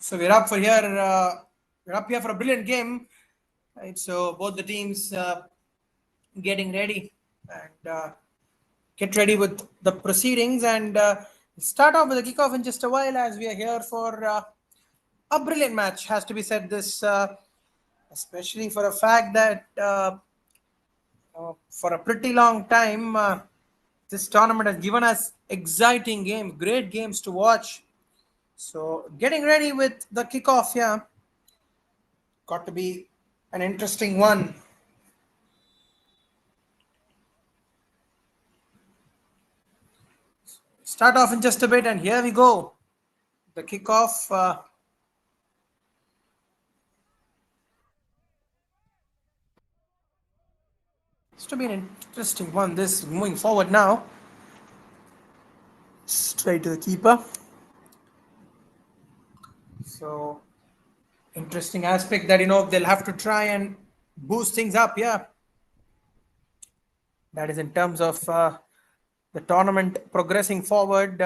So we're up for here. We're up here for a brilliant game. Right, so both the teams getting ready and get ready with the proceedings and start off with the kickoff in just a while as we are here for a brilliant match. Has to be said this, especially for a fact that for a pretty long time this tournament has given us exciting games, great games to watch. So getting ready with the kickoff here. Got to be an interesting one. Start off in just a bit, and here we go. The kickoff. It's to be an interesting one. This moving forward now. Straight to the keeper. So interesting aspect that they'll have to try and boost things up. Yeah, that is in terms of the tournament progressing forward.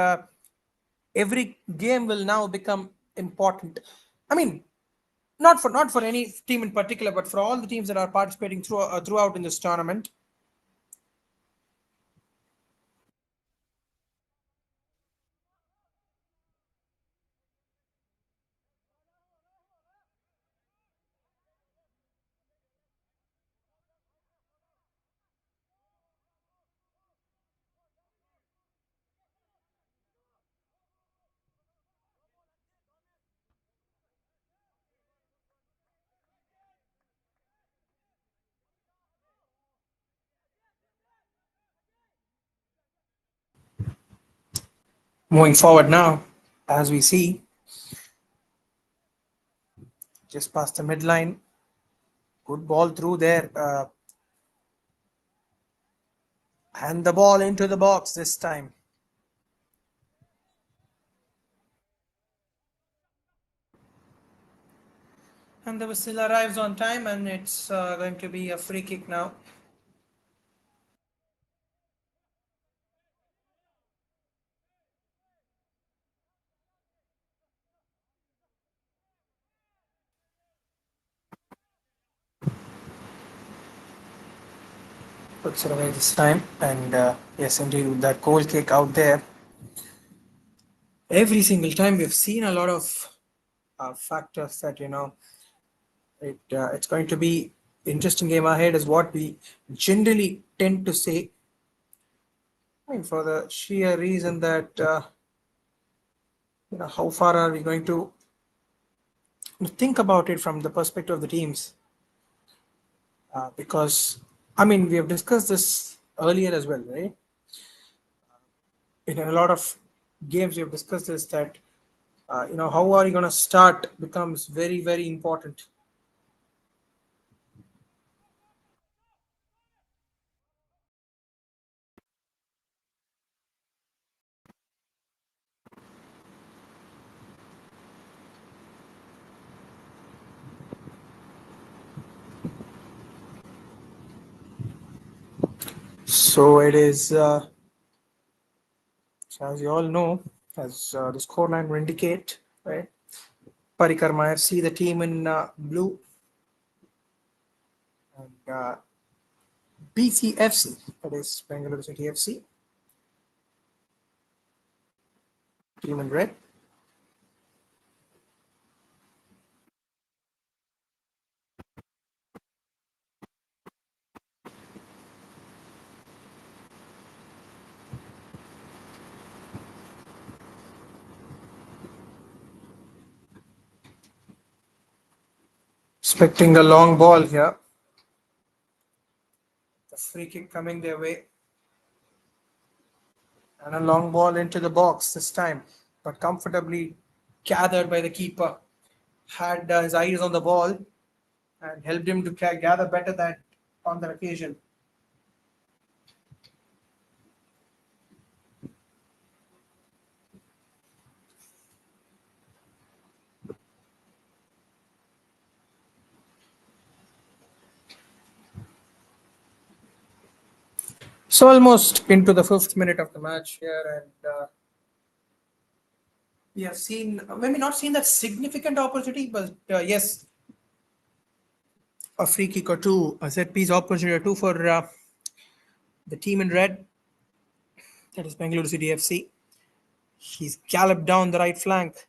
Every game will now become important. I mean, not for any team in particular, but for all the teams that are participating throughout in this tournament. Moving forward now, as we see, just past the midline, good ball through there, and the ball into the box this time. And the whistle arrives on time, and it's going to be a free kick now. Puts it away this time, and yes, indeed, with that goal kick out there. Every single time we've seen a lot of factors that it's going to be interesting game ahead is what we generally tend to say. I mean, for the sheer reason that how far are we going to think about it from the perspective of the teams? Because I mean, we have discussed this earlier as well, right? In a lot of games, we have discussed this that how are you going to start becomes very, very important. So it is, as you all know, as the scoreline will indicate, right? Parikrma FC, the team in blue, and BCFC, that is Bengaluru City FC, team in red. Expecting a long ball here. The free kick coming their way. And a long ball into the box this time, but comfortably gathered by the keeper. Had his eyes on the ball and helped him to gather better that on that occasion. So almost into the 5th minute of the match here, and We have seen, maybe not seen that significant opportunity, but yes, a free kick or two, a set piece opportunity or two for the team in red, that is Bengaluru City FC. He's galloped down the right flank,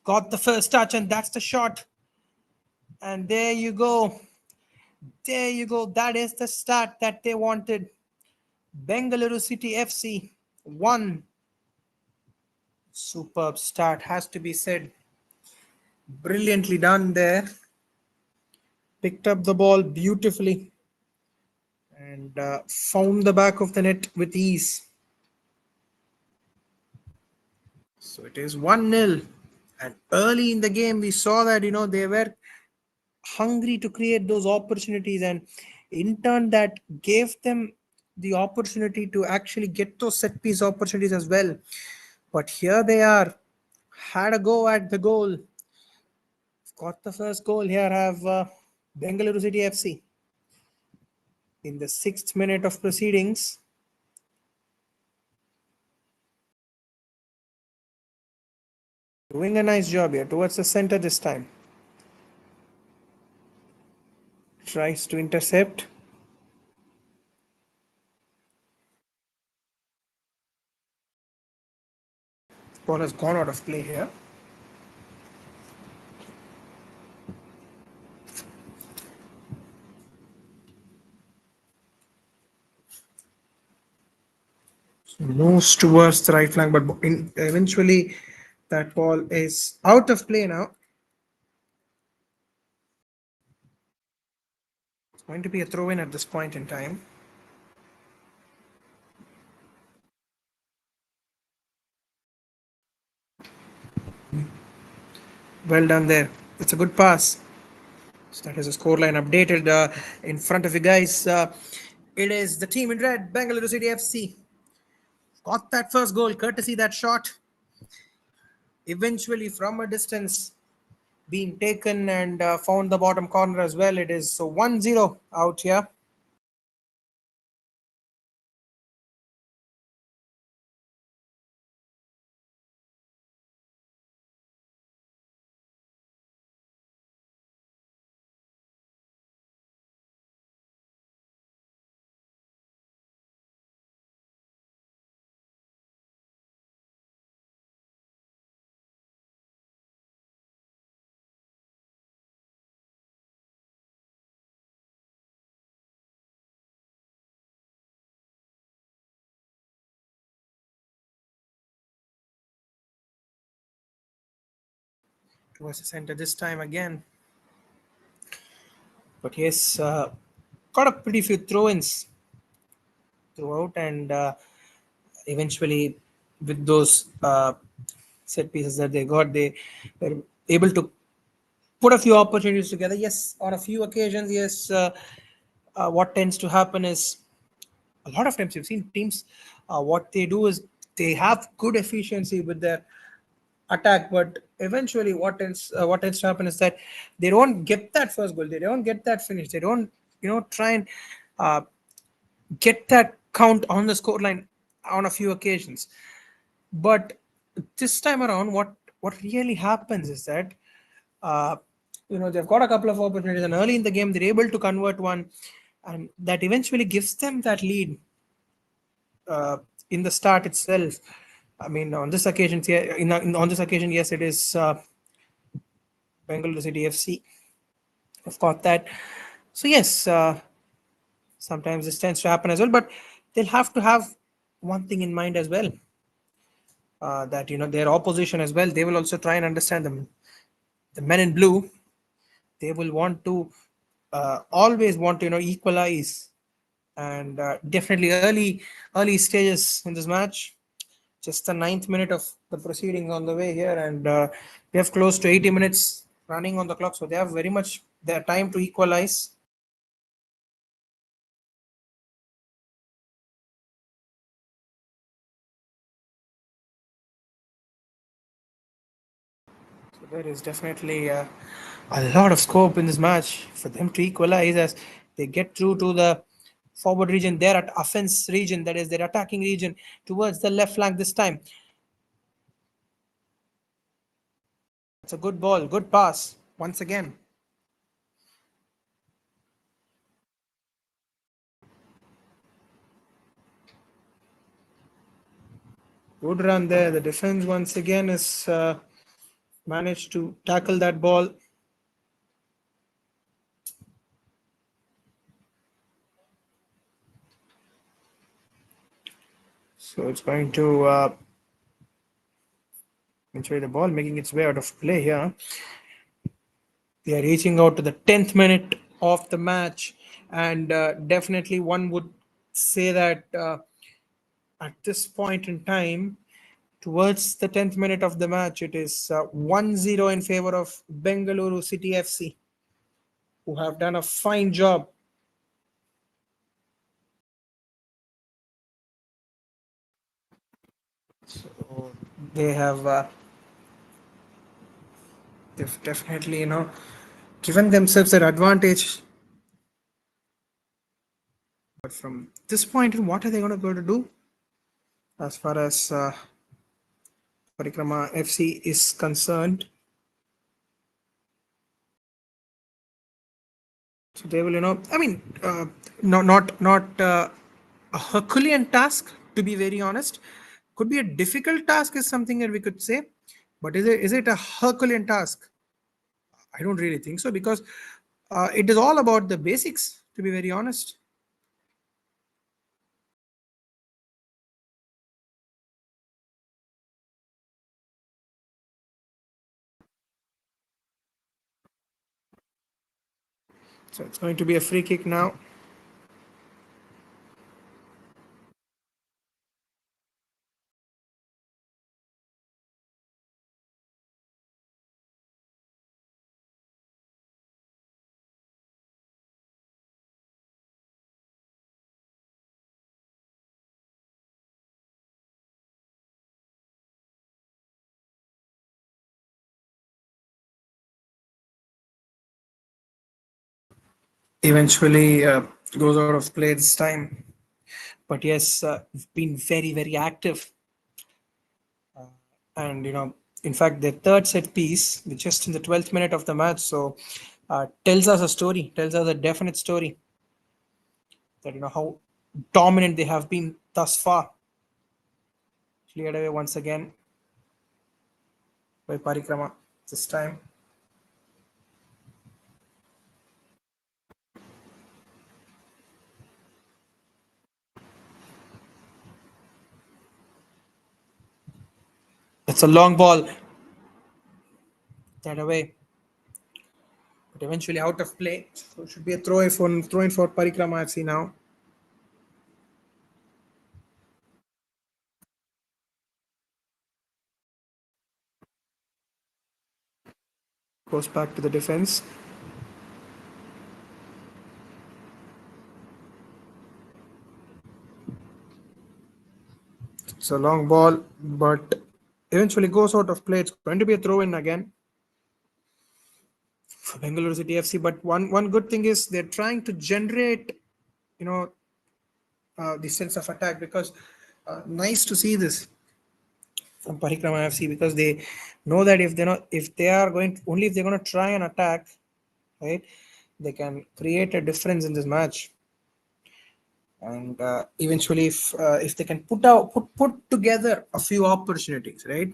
got the first touch, and that's the shot. And there you go. There you go. That is the start that they wanted. Bengaluru City FC 1. Superb start, has to be said. Brilliantly done there. Picked up the ball beautifully and found the back of the net with ease. So it is 1-0. And early in the game, we saw that, they were hungry to create those opportunities, and in turn that gave them the opportunity to actually get those set piece opportunities as well. But here they are, had a go at the goal, got the first goal here, have Bengaluru City FC in the 6th minute of proceedings. Doing a nice job here towards the center this time. Tries to intercept. Ball has gone out of play here. So moves towards the right flank, but eventually that ball is out of play now. It's going to be a throw in at this point in time. Well done there. It's a good pass. So that is a scoreline updated in front of you guys. It is the team in red, Bengaluru City FC. Got that first goal, courtesy that shot. Eventually, from a distance, being taken and found the bottom corner as well. It is 1-0 out here. Towards the center this time again. But yes, got a pretty few throw-ins throughout, and eventually with those set pieces that they got, they were able to put a few opportunities together. Yes, on a few occasions, yes, what tends to happen is a lot of times you've seen teams, what they do is they have good efficiency with their attack, but eventually what tends to happen is that they don't get that first goal, they don't get that finish, they don't try and uh, get that count on the scoreline on a few occasions. But this time around, what really happens is that uh, they've got a couple of opportunities, and early in the game they're able to convert one, and that eventually gives them that lead in the start itself. I mean, on this occasion, on this occasion, yes, it is Bengaluru City FC. I've got that. So yes, sometimes this tends to happen as well, but they'll have to have one thing in mind as well. That their opposition as well, they will also try and understand them. The men in blue, they will want to always want to equalize, and definitely early stages in this match. Just the 9th minute of the proceedings on the way here, and we have close to 80 minutes running on the clock, so they have very much their time to equalize. So there is definitely a lot of scope in this match for them to equalize as they get through to the forward region. They're at offense region, that is their attacking region, towards the left flank this time. It's a good ball, good pass once again. Good run there. The defense once again is managed to tackle that ball. So it's going to enjoy the ball, making its way out of play here. They are reaching out to the 10th minute of the match, and definitely one would say that at this point in time, towards the 10th minute of the match, it is 1-0 in favor of Bengaluru City FC, who have done a fine job. So they have they've definitely given themselves an advantage. But from this point in, what are they going to go to do as far as Parikrama FC is concerned? So they will, I mean, not a Herculean task, to be very honest. Could be a difficult task, is something that we could say, but is it a Herculean task? I don't really think so, because it is all about the basics, to be very honest. So it's going to be a free kick now. Eventually goes out of play this time. But yes, been very, very active. And, in fact, the third set piece, just in the 12th minute of the match, so tells us a story, tells us a definite story that, how dominant they have been thus far. Cleared away once again by Parikrama this time. It's a long ball. That away. But eventually out of play. So it should be a throw in for Parikrama FC now. Goes back to the defense. It's a long ball, but eventually goes out of play. It's going to be a throw in again for Bengaluru City FC. But one good thing is they're trying to generate, the sense of attack, because nice to see this from Parikrama FC, because they know that if they are going only if they're going to try and attack, right, they can create a difference in this match. And eventually, if they can put together a few opportunities, right,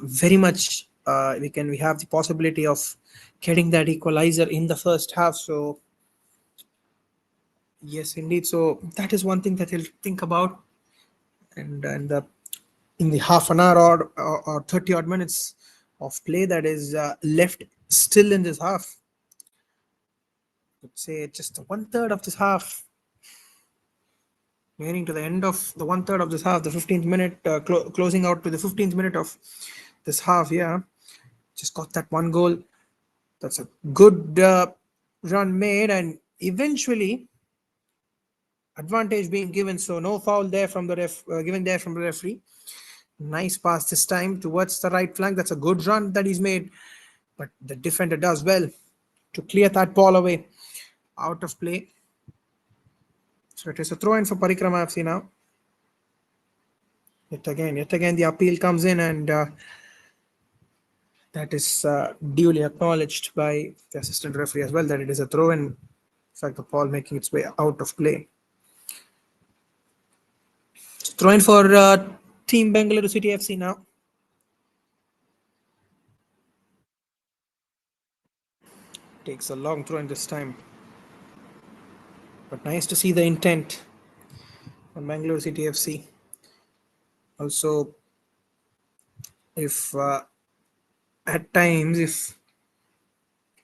very much we have the possibility of getting that equalizer in the first half. So yes, indeed. So that is one thing that he'll think about, and in the half an hour or 30 odd minutes of play that is left still in this half. Let's say just one third of this half, nearing to the end of the one third of this half, the 15th minute, closing out to the 15th minute of this half. Yeah, just got that one goal. That's a good run made, and eventually advantage being given. So no foul there from the given there from the referee. Nice pass this time towards the right flank. That's a good run that he's made, but the defender does well to clear that ball away out of play. So it is a throw in for Parikrama FC now. Yet again, the appeal comes in, and That is duly acknowledged by the assistant referee as well that it is a throw in. In fact, the ball making its way out of play. Throw in for Team Bengaluru City FC now. Takes a long throw in this time. But nice to see the intent on Bangalore City FC. Also, if at times, if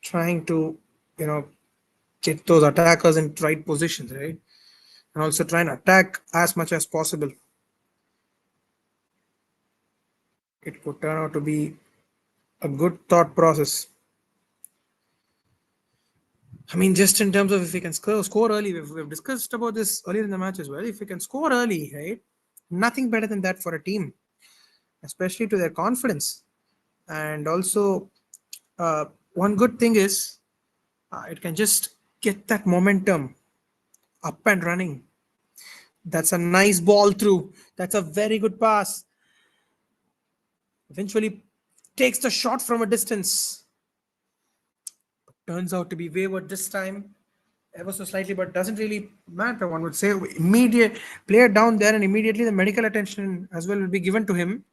trying to, you know, get those attackers in right positions, right? And also try and attack as much as possible. It could turn out to be a good thought process. I mean, just in terms of if we can score early, we've discussed about this earlier in the match as well. If we can score early, right? Nothing better than that for a team, especially to their confidence. And also, one good thing is it can just get that momentum up and running. That's a nice ball through. That's a very good pass. Eventually takes the shot from a distance. Turns out to be wayward this time, ever so slightly, but doesn't really matter. One would say immediate player down there, and immediately the medical attention as well will be given to him.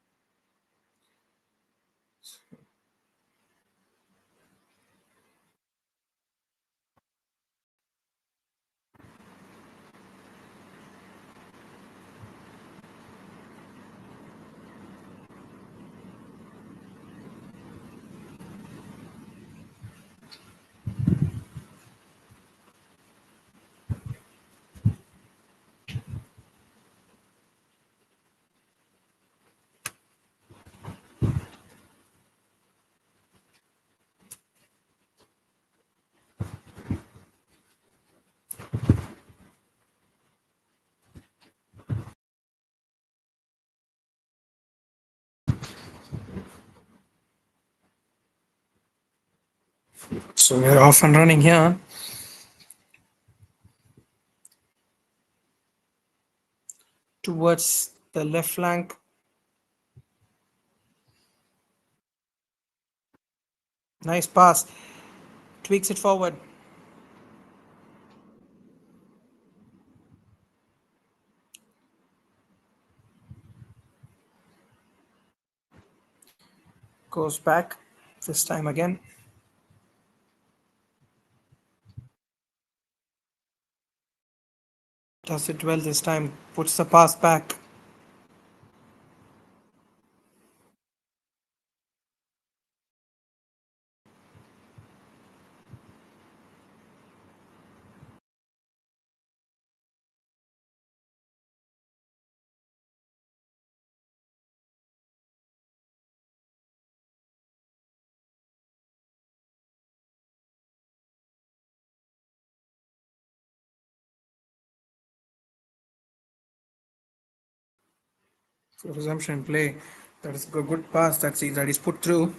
So we're off and running here. Towards the left flank. Nice pass. Tweaks it forward. Goes back. This time again. Does it well this time. Puts the pass back. So resumption play. That is a good pass that is put through.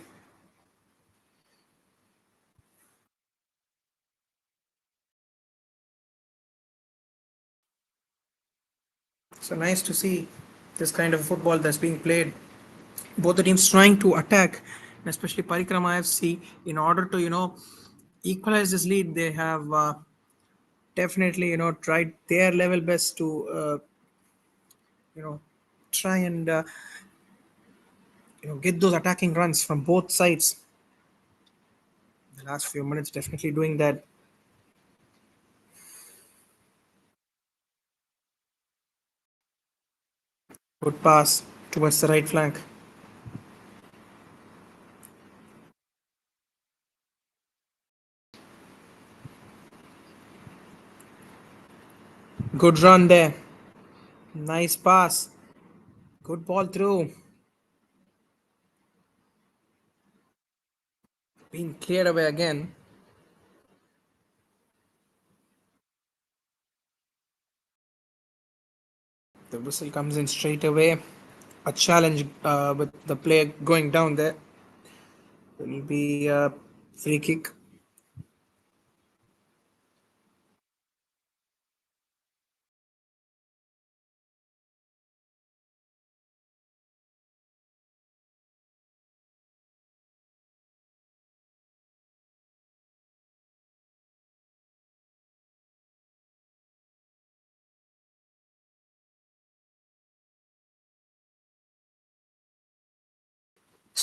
So nice to see this kind of football that's being played. Both the teams trying to attack, and especially Parikrama FC, in order to equalize this lead. They have definitely tried their level best to you know try and get those attacking runs from both sides. The last few minutes definitely doing that. Good pass towards the right flank. Good run there. Nice pass. Good ball through. Being cleared away again. The whistle comes in straight away. A challenge with the player going down there. It will be a free kick.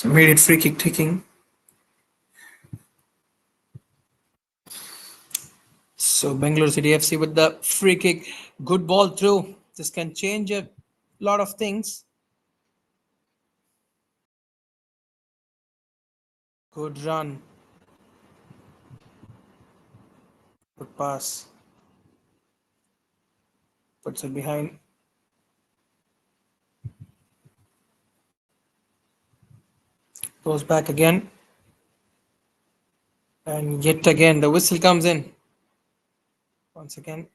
Immediate free kick taking. So Bangalore City FC with the free kick. Good ball through. This can change a lot of things. Good run. Good pass. Puts it behind. Goes back again. And yet again, the whistle comes in. Once again.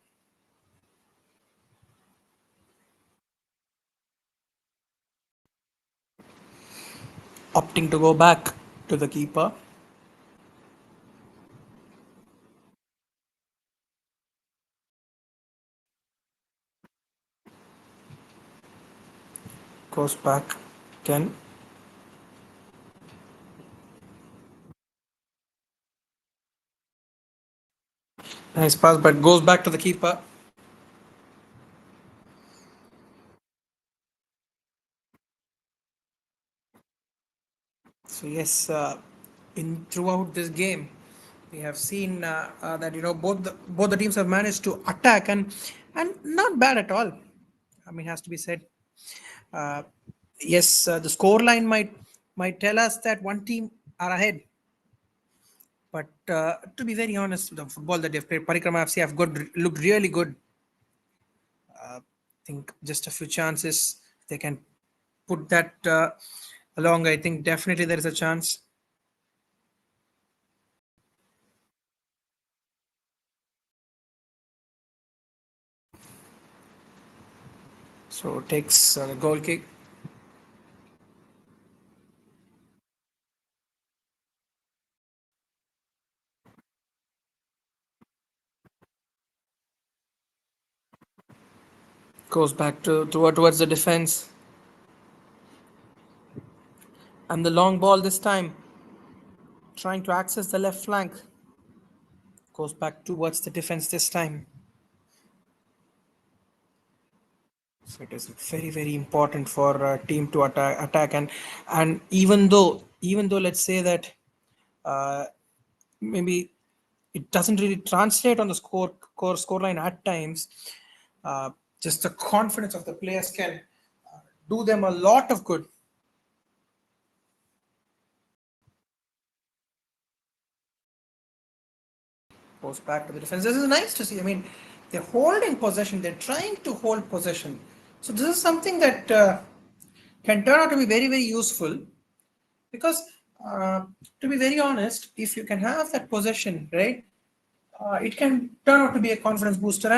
Opting to go back to the keeper. Goes back again. Nice pass, but goes back to the keeper. So yes, in throughout this game, we have seen that both the teams have managed to attack and not bad at all. I mean, has to be said. Uh, yes, the score line might tell us that one team are ahead, but to be very honest, the football that they've played, Parikrama FC have looked really good. I think just a few chances they can put that along. I think definitely there is a chance. So takes the goal kick. Goes back towards the defense. And the long ball this time. Trying to access the left flank. Goes back towards the defense this time. So it is very, very important for a team to attack. And even though let's say that uh, maybe it doesn't really translate on the scoreline at times, uh, just the confidence of the players can do them a lot of good. Goes back to the defense. This is nice to see. I mean, they're holding possession. They're trying to hold possession. So this is something that can turn out to be very, very useful because, to be very honest, if you can have that possession, right, it can turn out to be a confidence booster.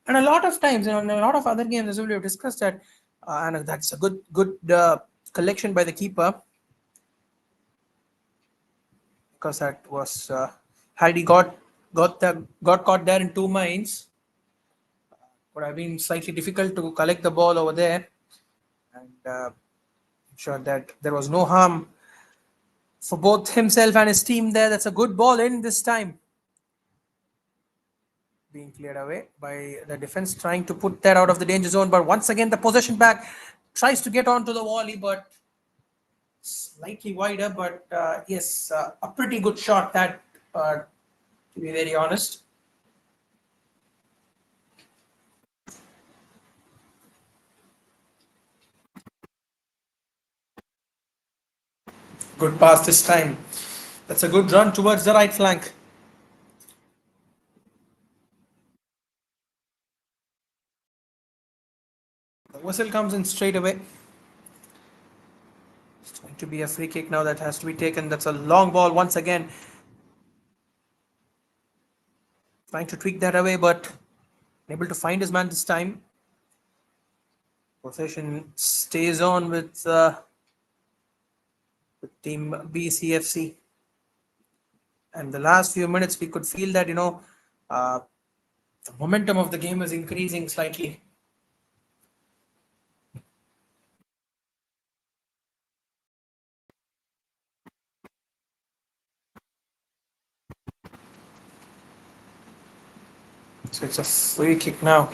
And a lot of times, in a lot of other games as well, we've discussed that, and that's a good collection by the keeper because that was had he got caught there in two minds, would have been slightly difficult to collect the ball over there and ensure that there was no harm for both himself and his team there. That's a good ball in this time. Being cleared away by the defense, trying to put that out of the danger zone. But once again, the possession back tries to get onto the volley, but slightly wider. But yes, a pretty good shot that, to be very honest. Good pass this time. That's a good run towards the right flank. The whistle comes in straight away. It's going to be a free kick now that has to be taken. That's a long ball once again. Trying to tweak that away, but able to find his man this time. Possession stays on with team BCFC. And the last few minutes, we could feel that, the momentum of the game is increasing slightly. So it's a free kick now.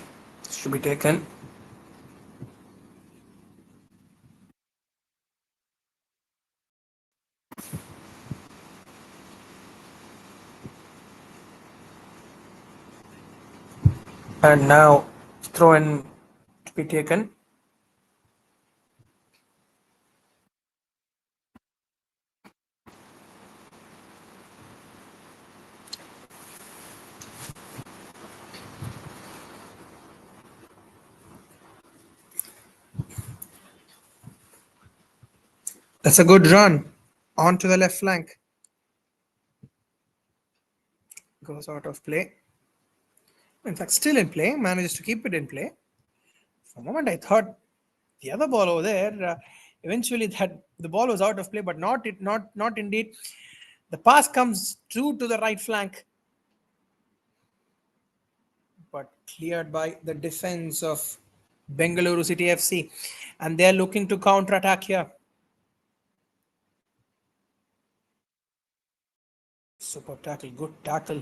Should be taken. And now throw in to be taken. That's a good run. On to the left flank. Goes out of play. In fact, still in play. Manages to keep it in play. For a moment, I thought the other ball over there. Eventually, that the ball was out of play, but not indeed. The pass comes true to the right flank, but cleared by the defense of Bengaluru City FC, and they're looking to counter attack here. Super tackle, good tackle.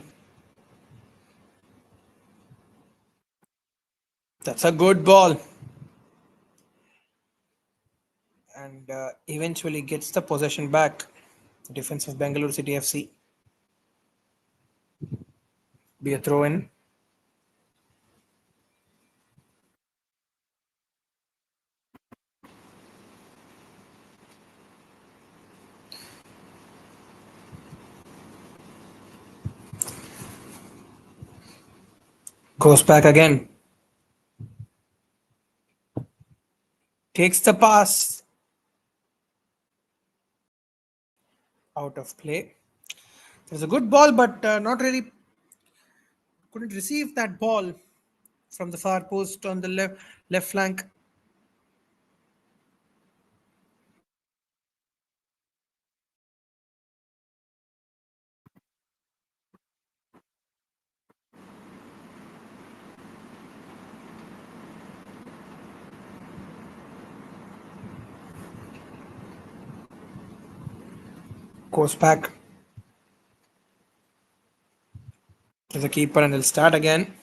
That's a good ball. And eventually gets the possession back. The defense of Bengaluru City FC. Be a throw in. Goes back again. Takes the pass. Out of play. It was a good ball, but not really. Couldn't receive that ball from the far post on the left flank. Goes back to the keeper and he'll start again.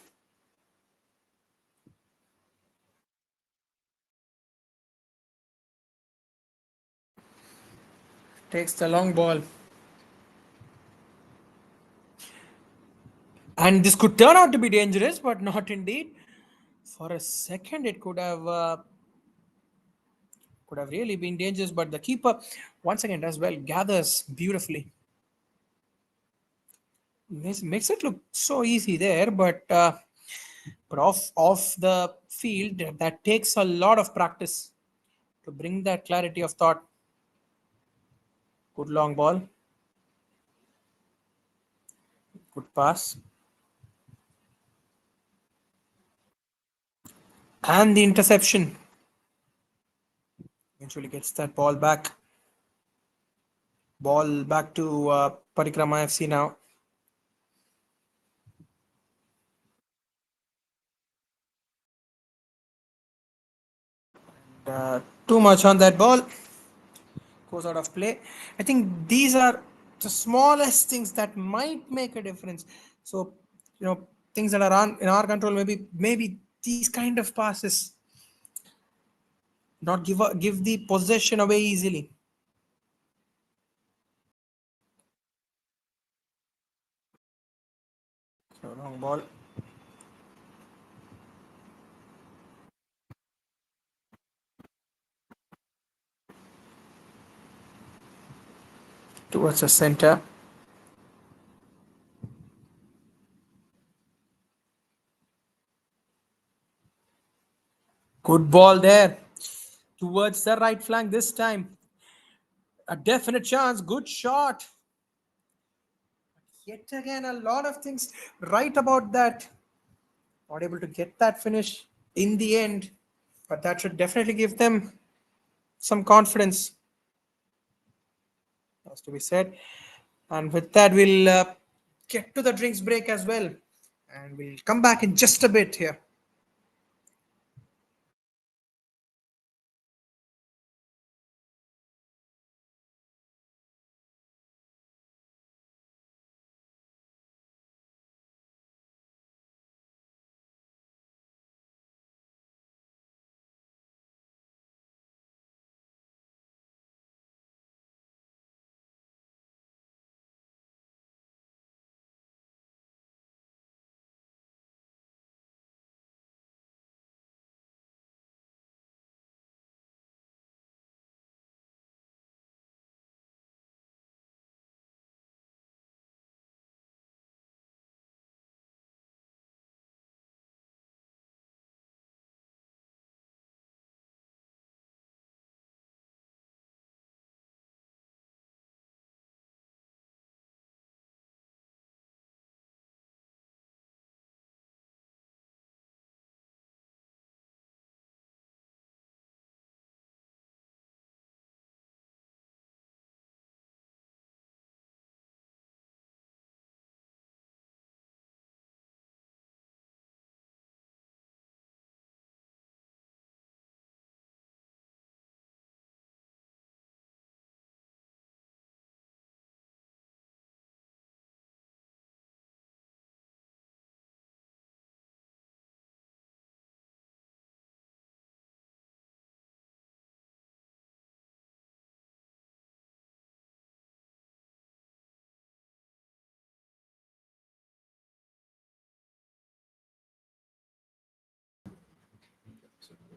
Takes the long ball. And this could turn out to be dangerous, but not indeed. For a second, it could have really been dangerous, but the keeper once again does well, gathers beautifully. Makes it look so easy there, but off the field, that takes a lot of practice to bring that clarity of thought. Good long ball. Good pass. And the interception. Eventually gets that ball back. Ball back to Parikrama FC now. Too much on that ball. Goes out of play. I think these are the smallest things that might make a difference. So, things that are on in our control, maybe these kind of passes, not give the possession away easily. So long ball. Towards the center. Good ball there. Towards the right flank this time. A definite chance. Good shot. Yet again, a lot of things right about that. Not able to get that finish in the end, but that should definitely give them some confidence, has to be said. And with that, we'll get to the drinks break as well. And we'll come back in just a bit here.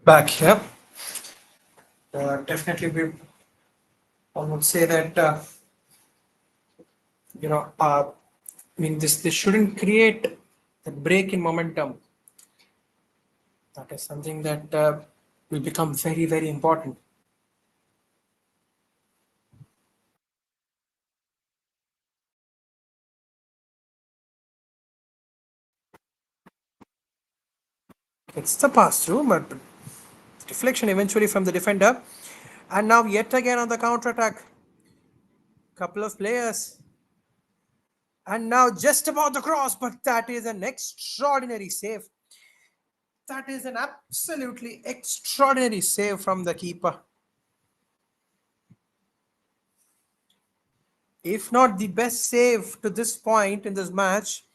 back here. Definitely, I would say that I mean this shouldn't create a break in momentum. That is something that will become very very important. It's the pass through, but deflection eventually from the defender, and now yet again on the counter attack. Couple of players. And now just about the cross, but that is an extraordinary save. That is an absolutely extraordinary save from the keeper. If not the best save to this point in this match,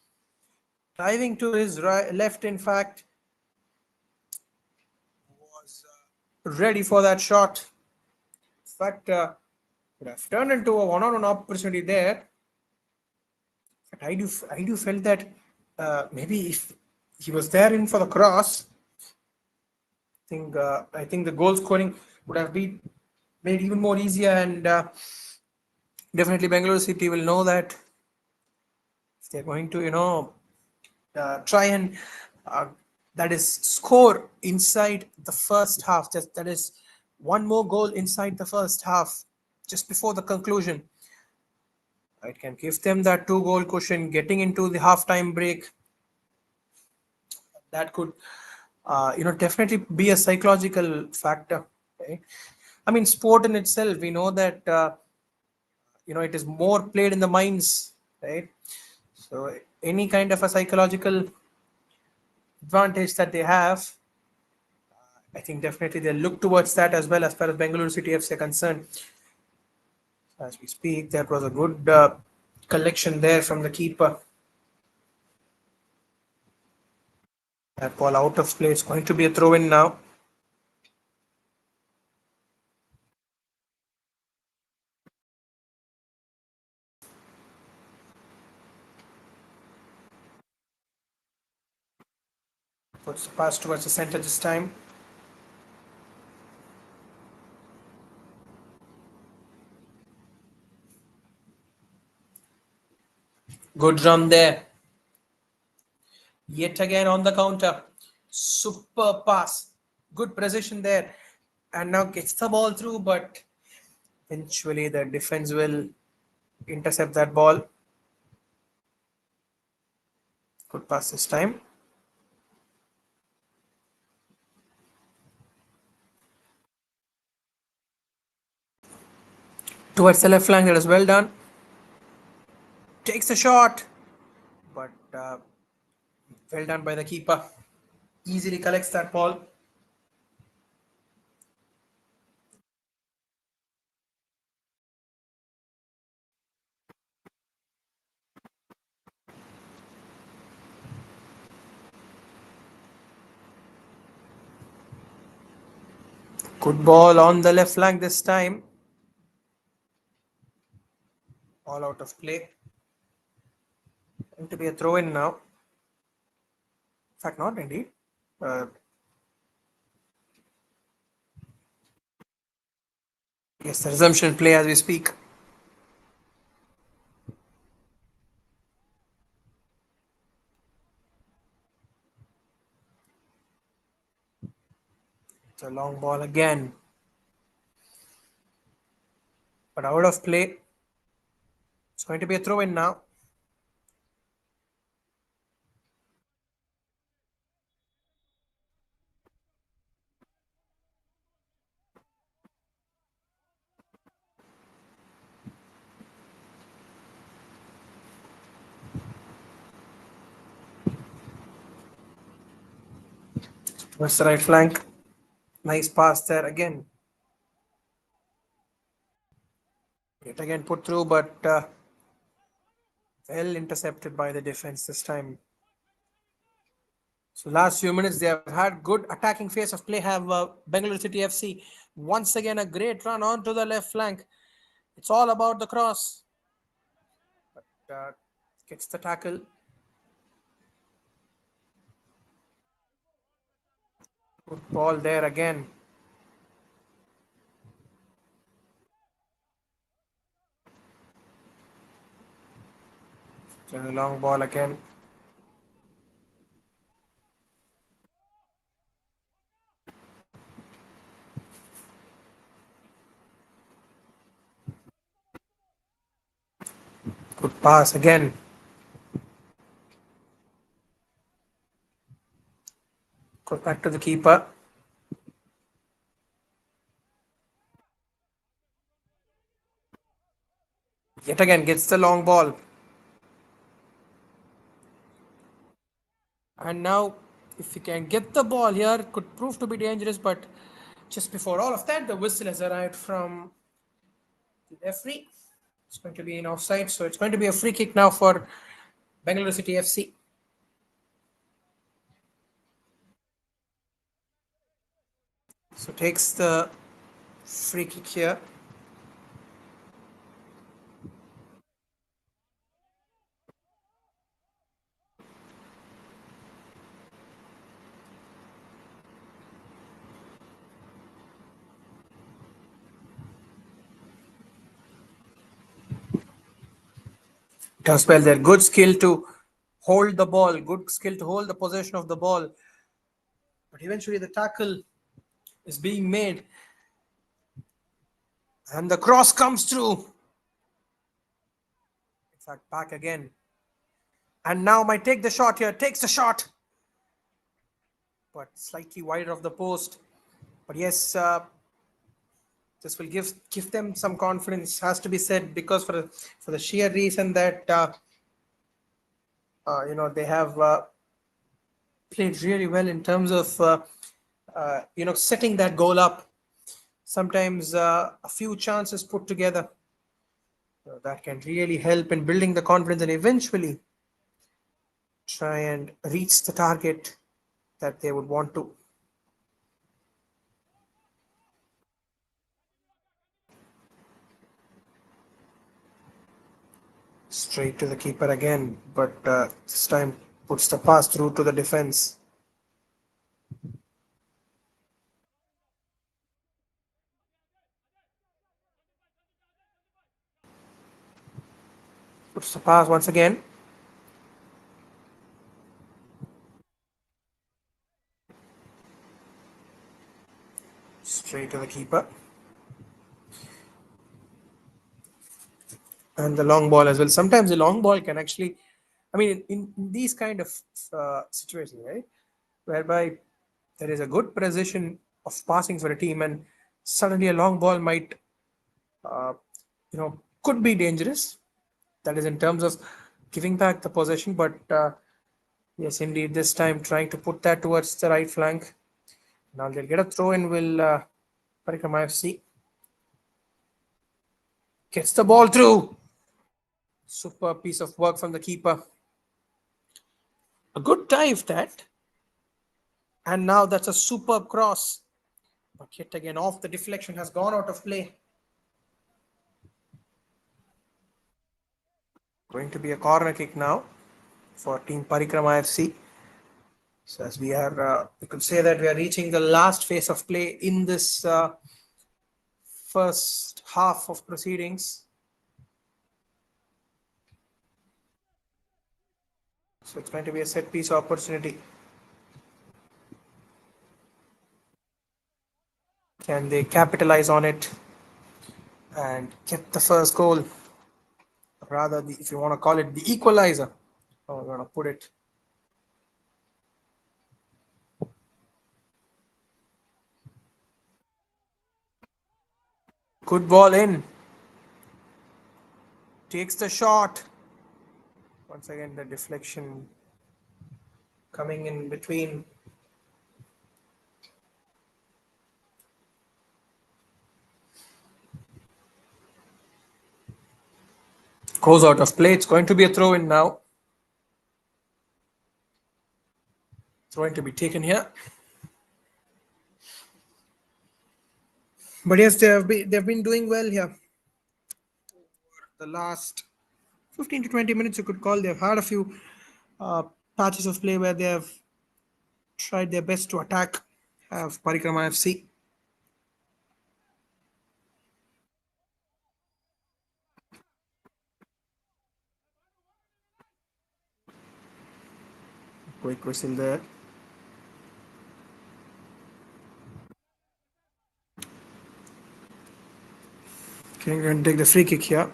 diving to his right, left, in fact, was ready for that shot. In fact, would have turned into a one-on-one opportunity there. But I do felt that maybe if he was there in for the cross, I think the goal scoring would have been made even more easier, and definitely Bengaluru City will know that if they're going to try and uh, that is score inside the first half. Just that is one more goal inside the first half, just before the conclusion. It can give them that 2 goal cushion getting into the halftime break. That could definitely be a psychological factor. Right? I mean, sport in itself, we know that it is more played in the minds, right? So any kind of a psychological advantage that they have, I think definitely they'll look towards that as well as far as Bengaluru City FC are concerned. As we speak, that was a good collection there from the keeper. That ball out of play. It's going to be a throw in now. Puts the pass towards the center this time. Good run there. Yet again on the counter. Super pass. Good precision there. And now gets the ball through, but eventually the defense will intercept that ball. Good pass this time. Towards the left flank, that is well done. Takes the shot, but well done by the keeper. Easily collects that ball. Good ball on the left flank this time. All out of play. Going to be a throw in now. In fact, not indeed. Yes, the resumption play as we speak. It's a long ball again. But out of play. It's going to be a throw in now. Towards the right flank. Nice pass there again. It again put through, but well intercepted by the defense this time. So last few minutes they have had good attacking phase of play. Have Bengaluru City FC once again a great run onto the left flank. It's all about the cross. But gets the tackle. Good ball there again. So a long ball again. Good pass again. Goes back to the keeper. Yet again gets the long ball. And now, if he can get the ball here, could prove to be dangerous. But just before all of that, the whistle has arrived from the referee. It's going to be an offside, so it's going to be a free kick now for Bengaluru City FC. So takes the free kick here. Does well there. Good skill to hold the ball. Good skill to hold the possession of the ball. But eventually the tackle is being made. And the cross comes through. In fact, back again. And now might take the shot here. Takes the shot. But slightly wider of the post. But yes, this will give them some confidence, has to be said, because for the sheer reason that they have played really well in terms of setting that goal up. Sometimes a few chances put together that can really help in building the confidence and eventually try and reach the target that they would want to. Straight to the keeper again, but this time puts the pass through to the defense. Puts the pass once again. Straight to the keeper. And the long ball as well. Sometimes the long ball can actually, in these kind of situations, right, whereby there is a good precision of passing for a team, and suddenly a long ball might, could be dangerous. That is in terms of giving back the possession, but yes, indeed, this time trying to put that towards the right flank. Now they'll get a throw in. Will Parikrma FC gets the ball through. Super piece of work from the keeper. A good dive that. And now that's a superb cross. But yet again, off the deflection, has gone out of play. Going to be a corner kick now for Team Parikrama FC. So as we are, we could say that we are reaching the last phase of play in this first half of proceedings. So it's going to be a set piece opportunity. Can they capitalize on it and get the first goal? Rather, if you want to call it the equalizer, how we're going to put it. Good ball in. Takes the shot. Once again, the deflection coming in between. Goes out of play. It's going to be a throw in now. Throwing to be taken here. But yes, they've been doing well here. The last 15 to 20 minutes, you could call. They've had a few patches of play where they have tried their best to attack, have Parikrama FC. Quick whistle there. Okay, we're going to take the free kick here.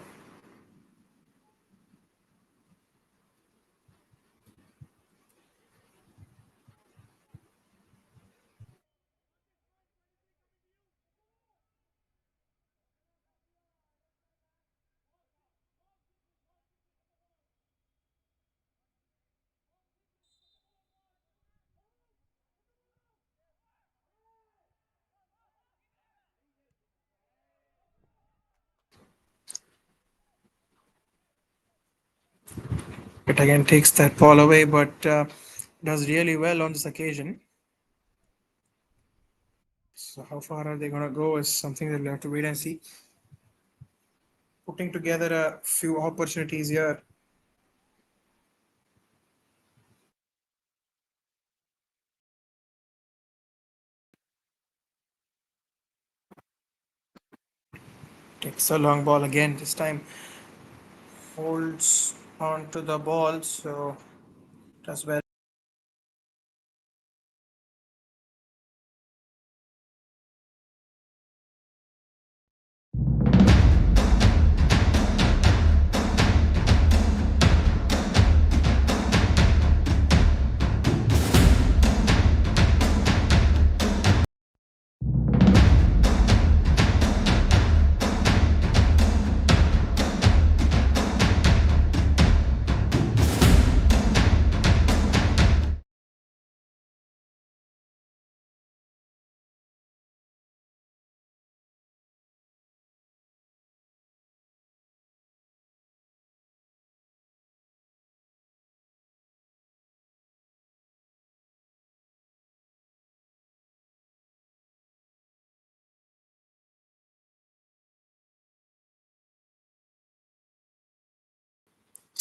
It again takes that ball away, but does really well on this occasion. So how far are they going to go is something that we'll have to wait and see. Putting together a few opportunities here. Takes a long ball again. This time holds on to the ball, so does well.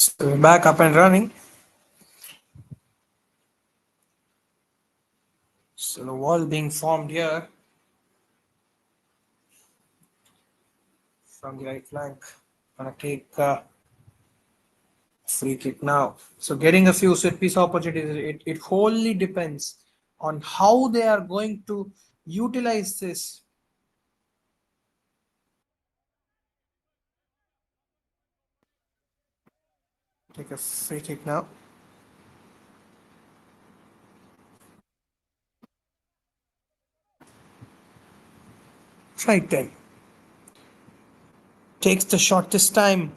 So we're back up and running. So the wall being formed here from the right flank. Gonna take free kick now. So getting a few set piece opportunities, it wholly depends on how they are going to utilize this. Take a free kick now. Right then. Takes the shot this time.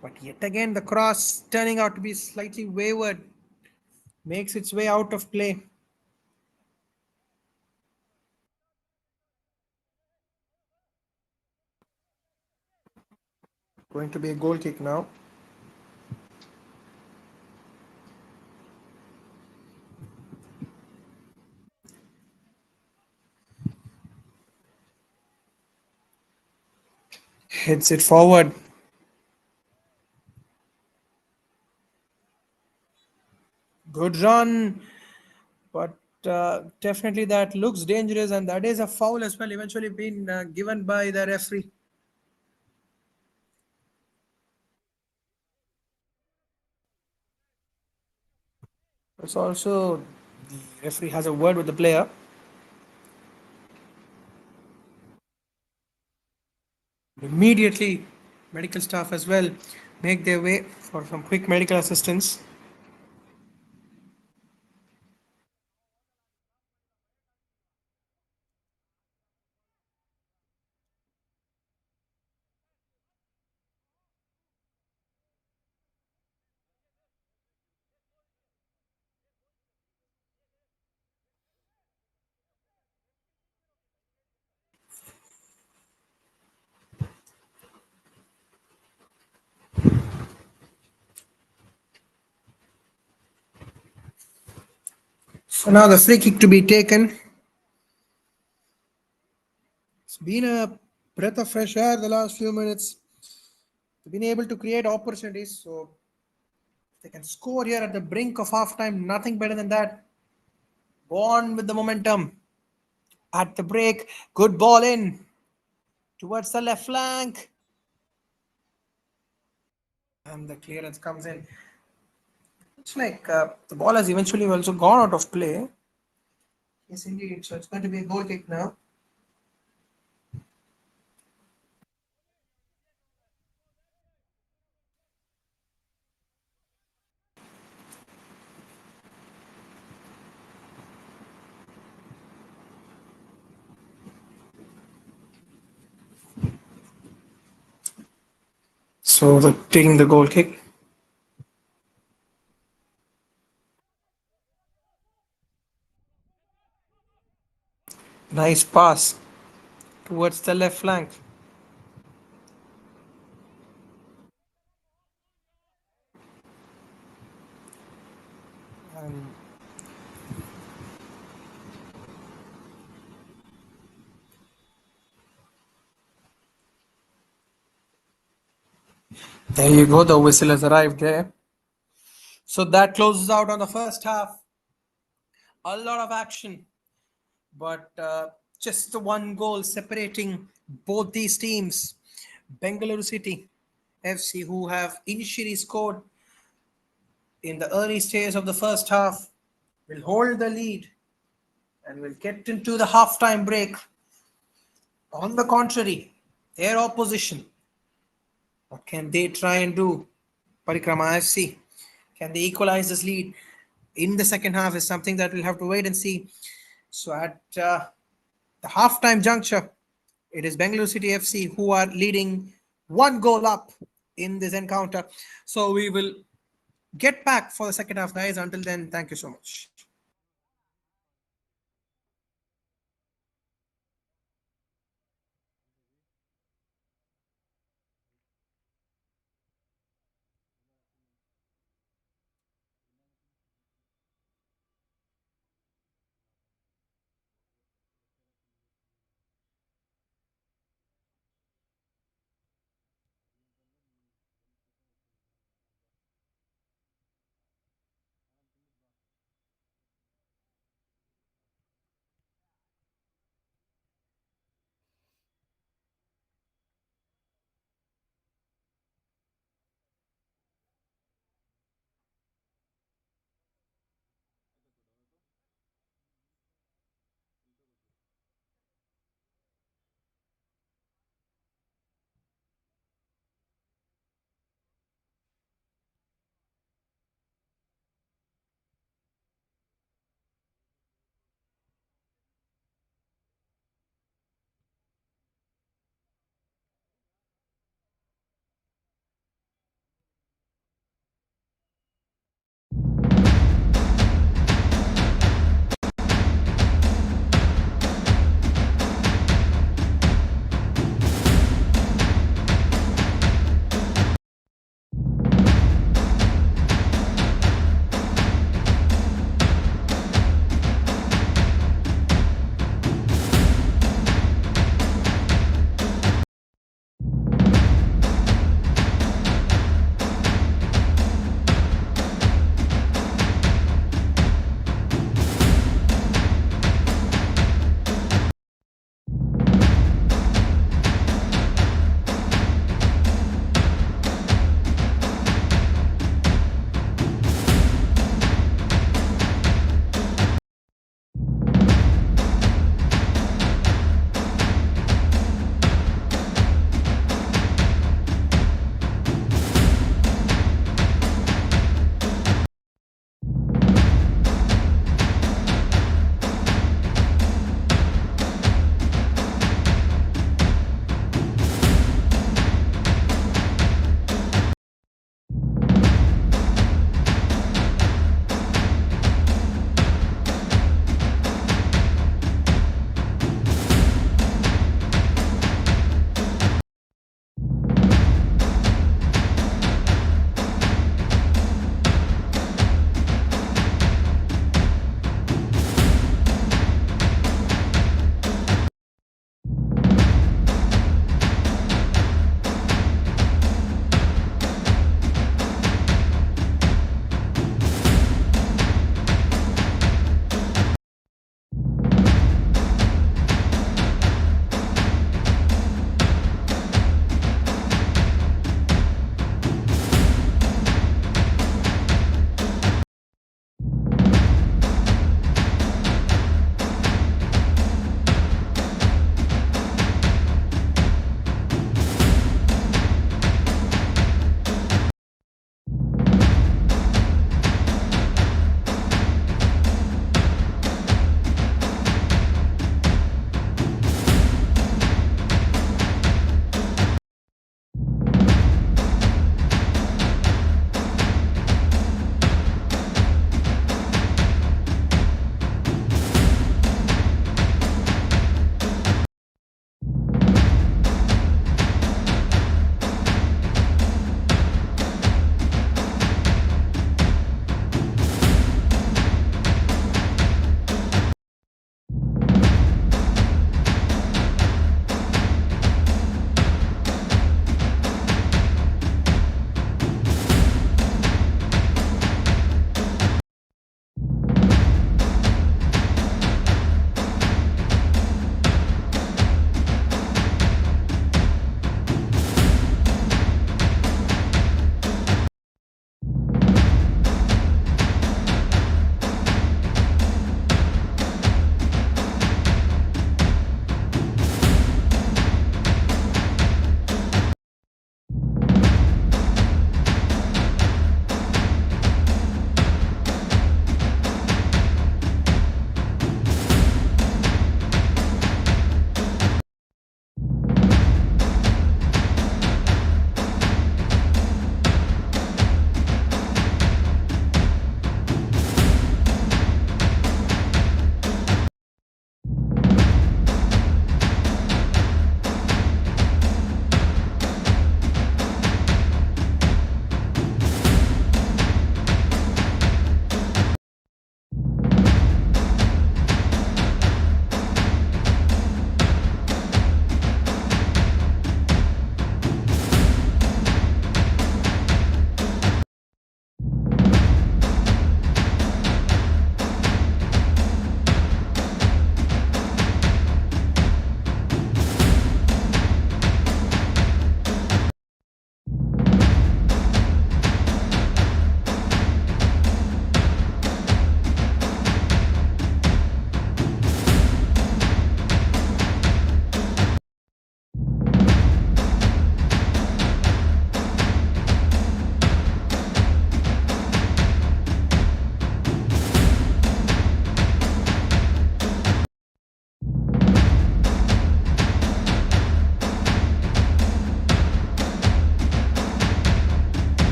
But yet again, the cross turning out to be slightly wayward. Makes its way out of play. Going to be a goal kick now. Heads it forward. Good run. But definitely that looks dangerous, and that is a foul as well, eventually being given by the referee. It's also the referee has a word with the player. Immediately, medical staff as well make their way for some quick medical assistance. So now the free kick to be taken. It's been a breath of fresh air the last few minutes. They've been able to create opportunities, so they can score here at the brink of halftime. Nothing better than that. Go on with the momentum. at the break. Good ball in towards the left flank. And the clearance comes in. It's like the ball has eventually also gone out of play. Yes, indeed. So it's going to be a goal kick now. So taking the goal kick. Nice pass towards the left flank. And there you go. The whistle has arrived there. So that closes out on the first half. A lot of action, but just the one goal separating both these teams. Bengaluru City FC, who have initially scored in the early stage of the first half, will hold the lead and will get into the halftime break. On the contrary, their opposition, what can they try and do? Parikrama FC, can they equalize this lead in the second half is something that we'll have to wait and see. So at the halftime juncture, it is Bangalore City FC who are leading one goal up in this encounter. So we will get back for the second half, guys. Until then, thank you so much.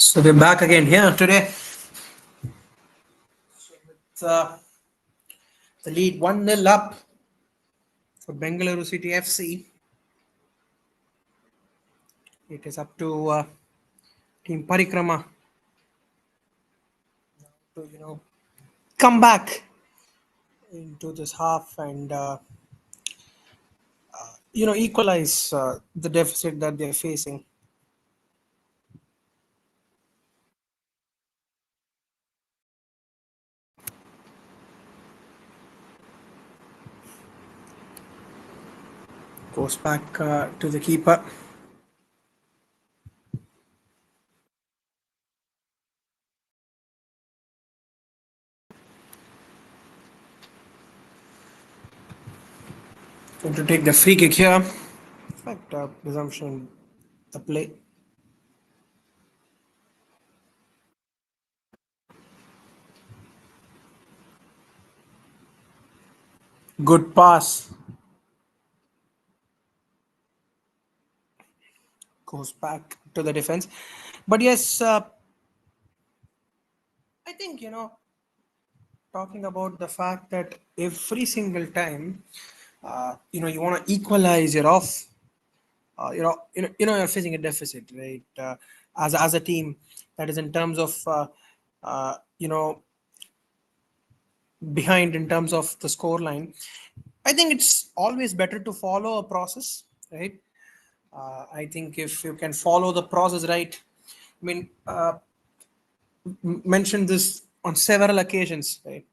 So we're back again here today. It's, the lead 1-0 up for Bengaluru City FC. It is up to Team Parikrama to come back into this half and equalize the deficit that they're facing. Goes back to the keeper. Going to take the free kick here. In fact, resumption the play. Good pass. Goes back to the defense. But yes, I think, talking about the fact that every single time, you want to equalize your off, you're facing a deficit, right? As a team, that is in terms of, uh, you know, behind in terms of the score line. I think it's always better to follow a process, right? I think if you can follow the process right, I mean, mentioned this on several occasions, right?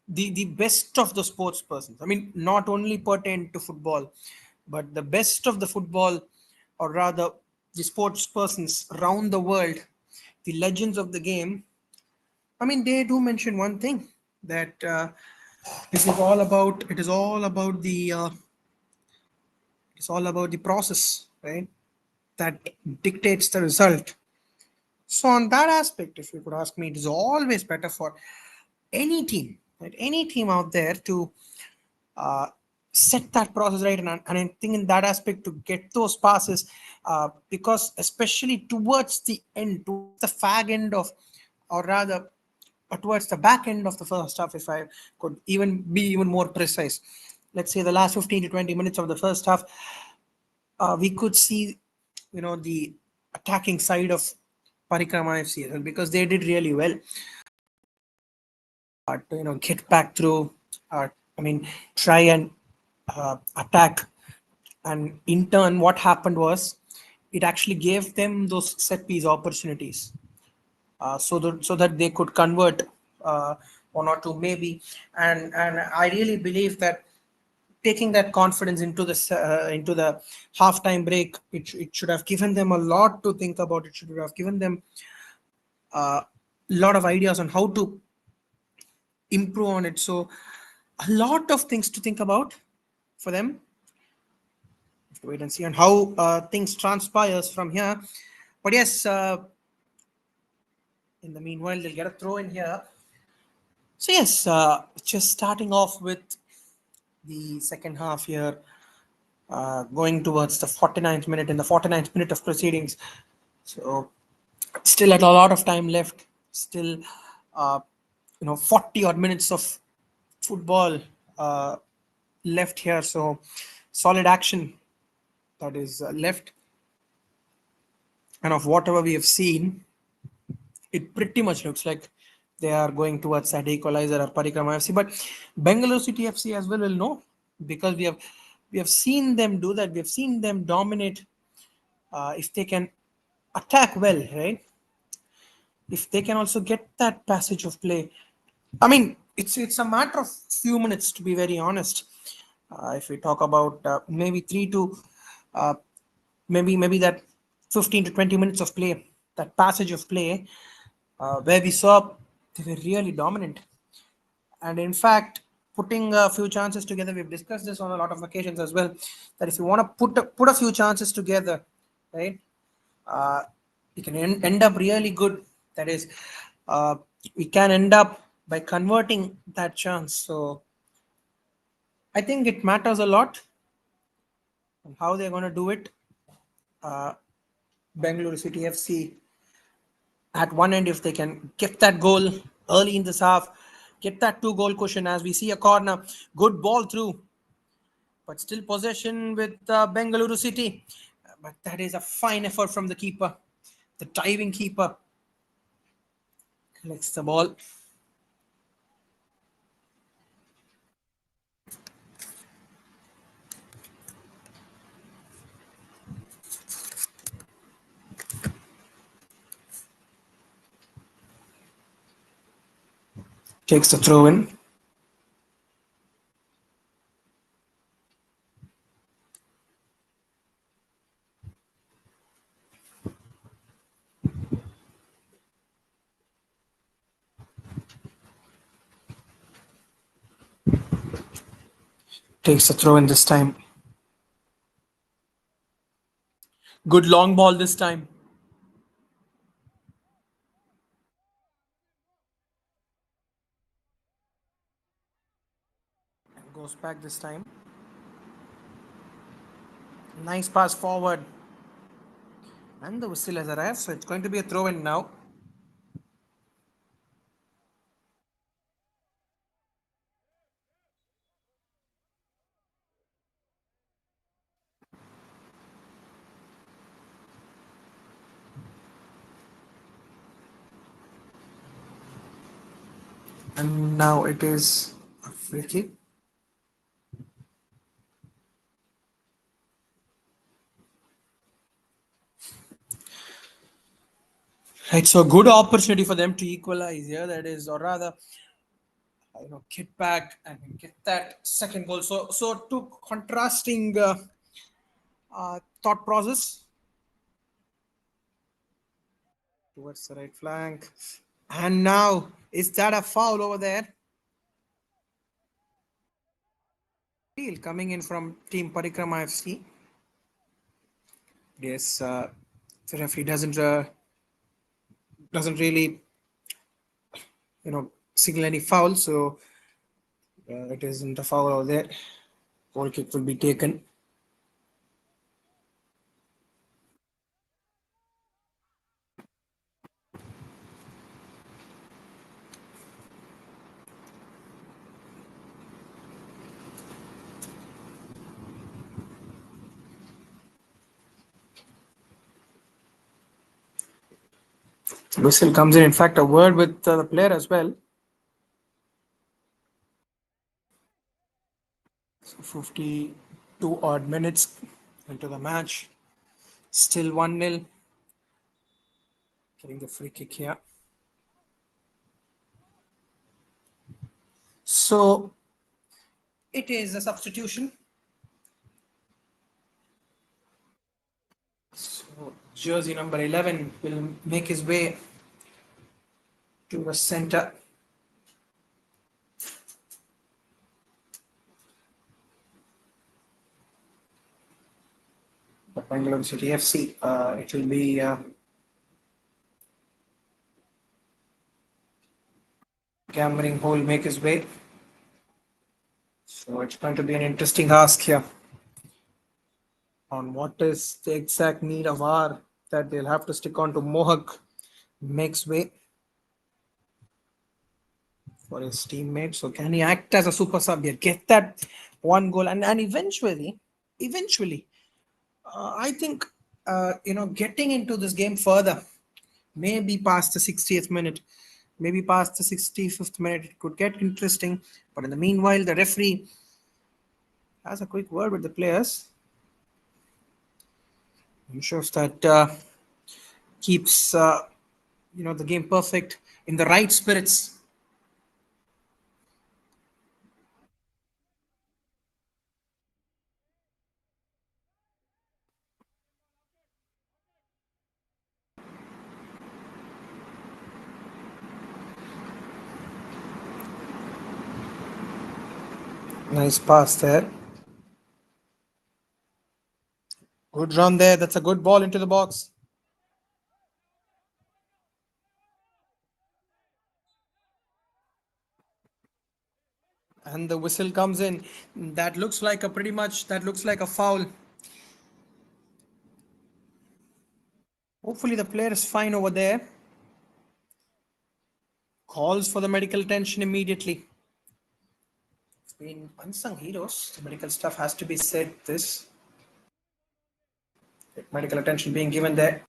The best of the sports persons, I mean, not only pertain to football, but the best of the football, or rather the sports persons around the world, the legends of the game, I mean, they do mention one thing, that it's all about the process, right, that dictates the result. So on that aspect, if you could ask me, it is always better for any team, right, any team out there to uh, set that process right. And I think in that aspect, to get those passes, because especially towards the end, towards the fag end of, or rather towards the back end of the first half, if I could even be even more precise, let's say the last 15 to 20 minutes of the first half, we could see, the attacking side of Parikrama FC, because they did really well to get back through. I mean, try and attack, and in turn, what happened was it actually gave them those set piece opportunities, so that they could convert one or two maybe, and I really believe that taking that confidence into the halftime break, it should have given them a lot to think about. It should have given them a lot of ideas on how to improve on it. So a lot of things to think about for them. Have to wait and see on how things transpires from here. But yes, in the meanwhile, they'll get a throw in here. So yes, just starting off with the second half here, going towards the 49th minute, in the 49th minute of proceedings. So still at a lot of time left. Still, 40 odd minutes of football left here. So solid action that is left. And of whatever we have seen, it pretty much looks like they are going towards that equalizer or Parikrama FC. But Bengaluru City FC as well will know, because we have seen them do that. We have seen them dominate. If they can attack well, right? If they can also get that passage of play, I mean, it's a matter of few minutes, to be very honest. If we talk about maybe uh, maybe that 15 to 20 minutes of play, that passage of play, where we saw they were really dominant. And in fact, putting a few chances together, we've discussed this on a lot of occasions as well, that if you want to put a few chances together, right, uh, you can end up really good. That is, we can end up by converting that chance. So I think it matters a lot on how they're going to do it. uh, Bengaluru City FC at one end, if they can get that goal early in this half, get that 2 goal cushion as we see a corner. Good ball through, but still possession with Bengaluru City. But that is a fine effort from the keeper. The diving keeper collects the ball. Takes the throw in. Takes the throw in this time. Good long ball this time. Goes back this time. Nice pass forward. And the whistle has arrived, so it's going to be a throw in now. And now it is a free kick. Right, so good opportunity for them to equalize here. That is, or rather, get back and get that second goal. So two contrasting thought process towards the right flank. And now, is that a foul over there? Coming in from Team Parikrama FC. Yes, the referee doesn't really signal any foul, so it isn't a foul over there. Goal kick will be taken. Whistle comes in fact, a word with the player as well. So 52 odd minutes into the match. Still 1-0. Getting the free kick here. So it is a substitution. So jersey number 11 will make his way to the center. The Bangalore City FC. It will be Cameron Hole make his way. So it's going to be an interesting ask here on what is the exact need of R that they'll have to stick on to. Mohak makes way for his teammate. So can he act as a super sub here? Get that 1 goal and eventually, I think getting into this game further, maybe past the 60th minute, maybe past the 65th minute, it could get interesting. But in the meanwhile, the referee has a quick word with the players. Ensures that keeps the game perfect in the right spirits. Nice pass there. Good run there. That's a good ball into the box. And the whistle comes in. That looks like a foul. Hopefully the player is fine over there. calls for the medical attention immediately. It's been unsung heroes. The medical stuff has to be said. This medical attention being given there.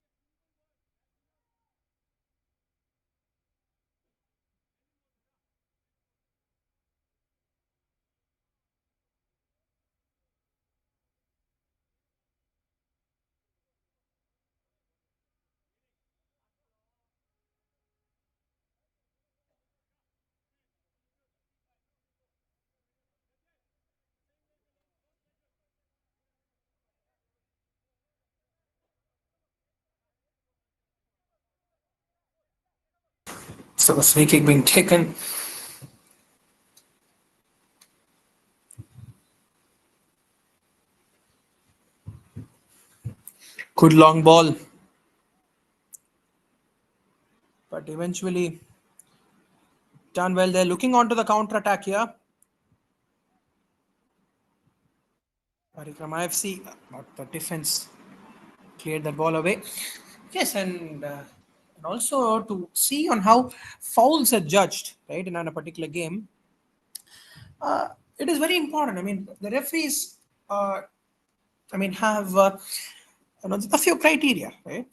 So the free kick being taken. Good long ball. But eventually done well. They're looking onto the counter attack here. Parikrama FC, but the defense cleared the ball away. Yes, and also to see on how fouls are judged, right, in a particular game. It is very important. I mean, the referees, have a few criteria, right?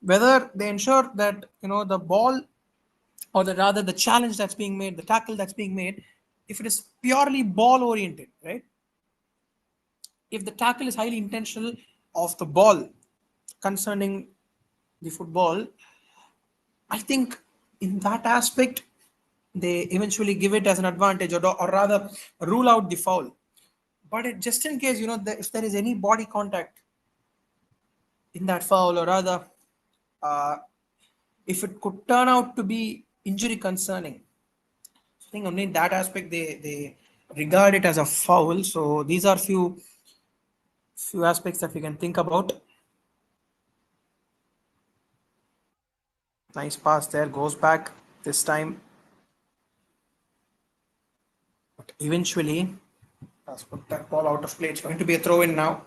Whether they ensure that the ball, or rather the challenge that's being made, the tackle that's being made, if it is purely ball oriented, right? If the tackle is highly intentional of the ball concerning the football, I think in that aspect they eventually give it as an advantage, or rather rule out the foul. But just in case, if there is any body contact in that foul, or rather uh, if it could turn out to be injury concerning, I think only in that aspect they regard it as a foul. So these are few aspects that we can think about. Nice pass there, goes back this time. But eventually, let's put that ball out of play. It's going to be a throw in now.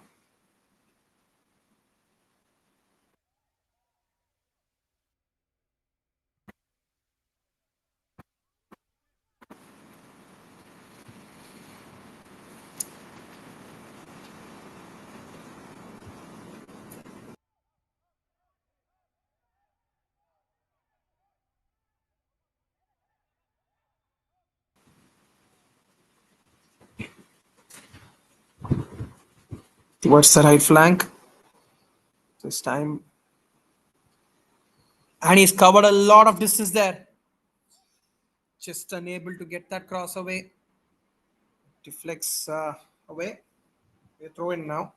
Towards the right flank this time. And he's covered a lot of distance there. Just unable to get that cross away. Deflects away. We throw in now.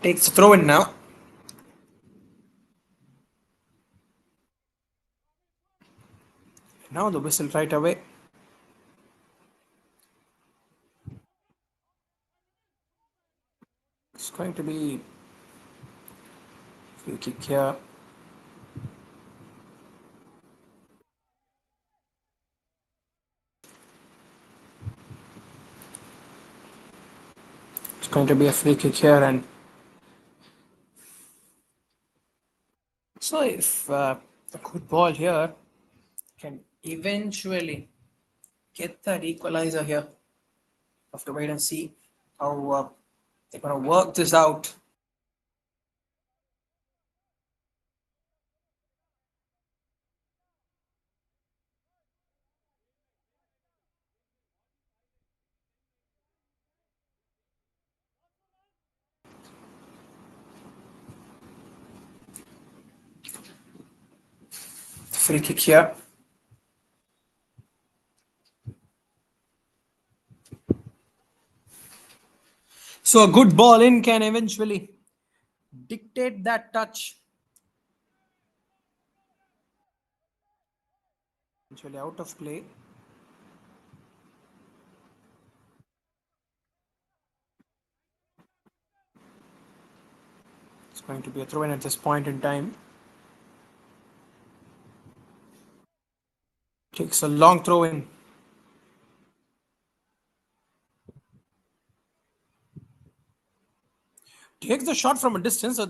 Takes the throw in now. Now the whistle right away. It's going to be free kick here. It's going to be a free kick here, and so if a good ball here can eventually get that equalizer here, have to wait and see how they're going to work this out. Free kick here. So a good ball in can eventually dictate that touch. Eventually out of play. It's going to be a throw in at this point in time. Takes a long throw in. takes the shot from a distance. So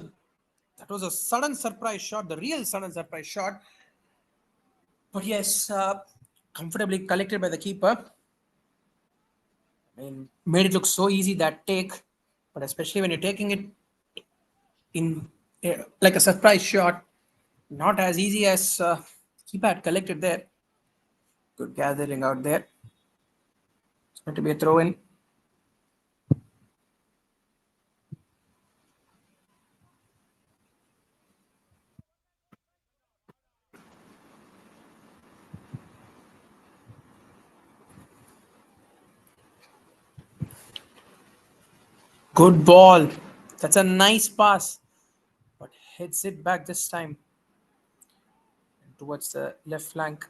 that was a sudden surprise shot, the real sudden surprise shot. But yes, comfortably collected by the keeper. I mean, made it look so easy that take, but especially when you're taking it in like a surprise shot, not as easy as keeper had collected there. Good gathering out there. It's going to be a throw in. Good ball. That's a nice pass, but hits it back this time towards the left flank.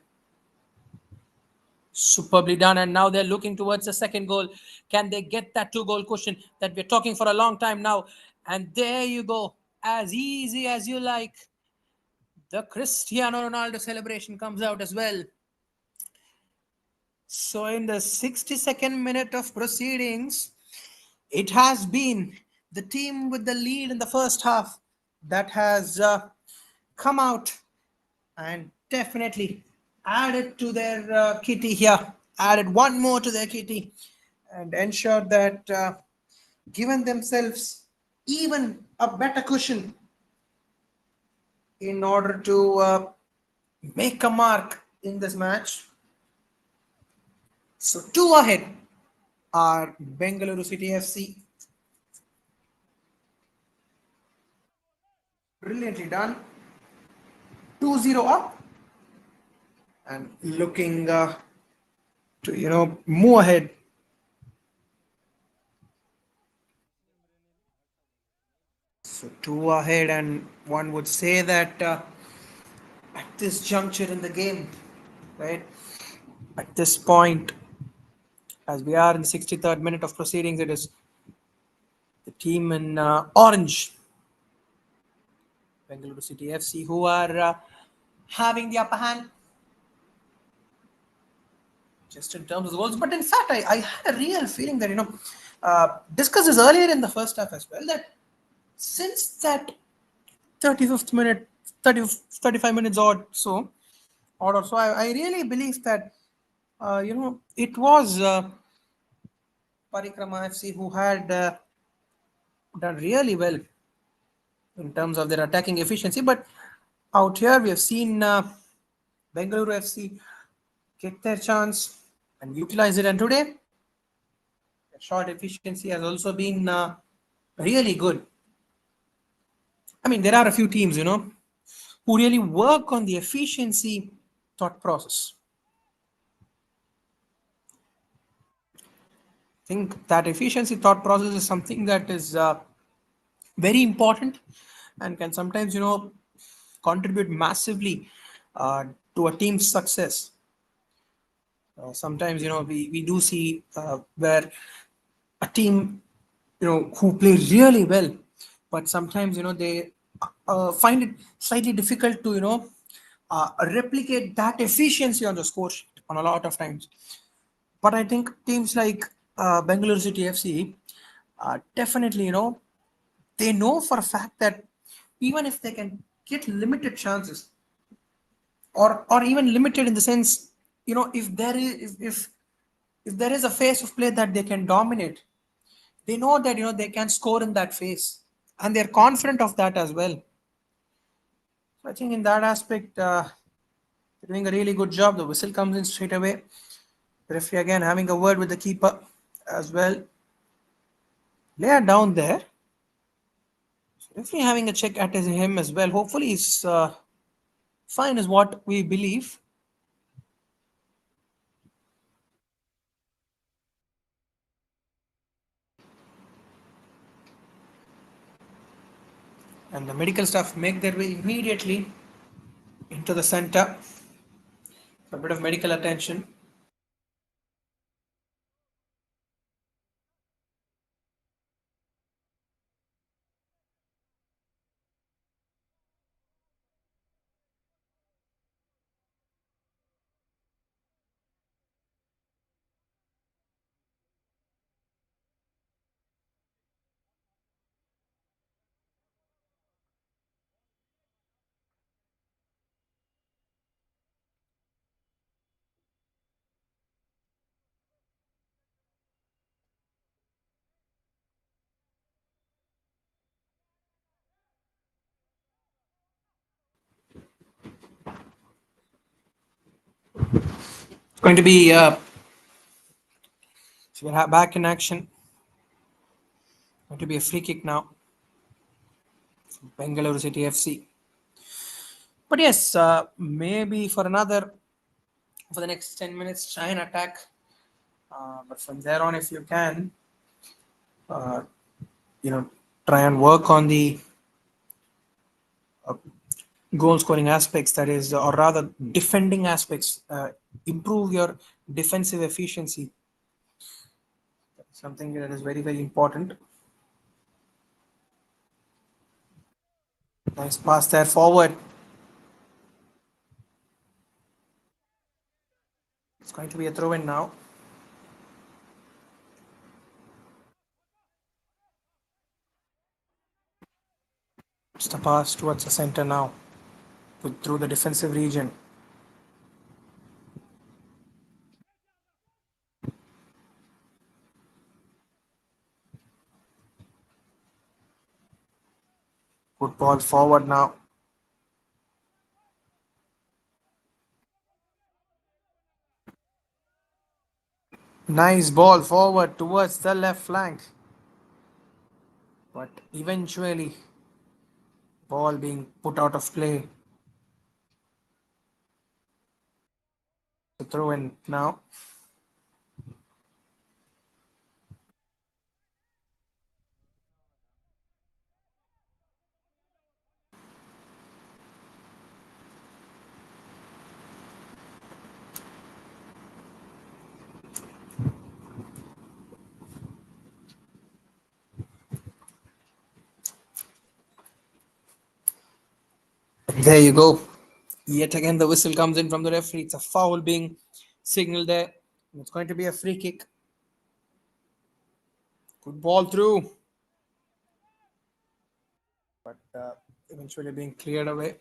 Superbly done, and now they're looking towards the second goal. Can they get that 2 goal cushion that we're talking for a long time now? And there you go, as easy as you like. The Cristiano Ronaldo celebration comes out as well. So, in the 62nd minute of proceedings, it has been the team with the lead in the first half that has come out and definitely added to their kitty here, added one more to their kitty, and ensured that given themselves even a better cushion in order to make a mark in this match. So, two ahead are Bengaluru City FC. Brilliantly done. 2-0 up and looking to move ahead. So two ahead, and one would say that at this juncture in the game, right, at this point, as we are in the 63rd minute of proceedings, it is the team in orange, Bengaluru City FC, who are having the upper hand just in terms of the goals. But in fact, I had a real feeling that, discussed this earlier in the first half as well, that since that 35th minute, 30, 35 minutes odd or so, I really believe that, it was Parikrama FC who had done really well in terms of their attacking efficiency. But out here, we have seen Bengaluru FC get their chance and utilize it. And today, the shot efficiency has also been really good. I mean, there are a few teams, who really work on the efficiency thought process. I think that efficiency thought process is something that is very important and can sometimes, contribute massively uh, to a team's success. Sometimes, we do see where a team, who play really well, but sometimes, they find it slightly difficult to, replicate that efficiency on the score sheet on a lot of times. But I think teams like Bengaluru City FC definitely, they know for a fact that even if they can get limited chances, or even limited in the sense, if there is if there is a phase of play that they can dominate, they know that they can score in that phase, and they're confident of that as well. So I think in that aspect, they're doing a really good job. The whistle comes in straight away. The referee again having a word with the keeper as well. Lay it down there. So referee having a check at him as well. Hopefully he's fine, is what we believe. And the medical staff make their way immediately into the center for a bit of medical attention. Going to be so we're back in action. Going to be a free kick now. Bengaluru City FC. But yes, maybe for the next 10 minutes, try and attack. But from there on, if you can, uh, try and work on the uh, goal scoring aspects, that is, or rather defending aspects. Improve your defensive efficiency. Something that is very, very important. Nice pass there forward. It's going to be a throw in now. Just a pass towards the center now, through the defensive region. Good ball forward now. Nice ball forward towards the left flank. But eventually, ball being put out of play. The throw in now. There you go. Yet again, the whistle comes in from the referee. It's a foul being signaled there. It's going to be a free kick. Good ball through. But eventually being cleared away.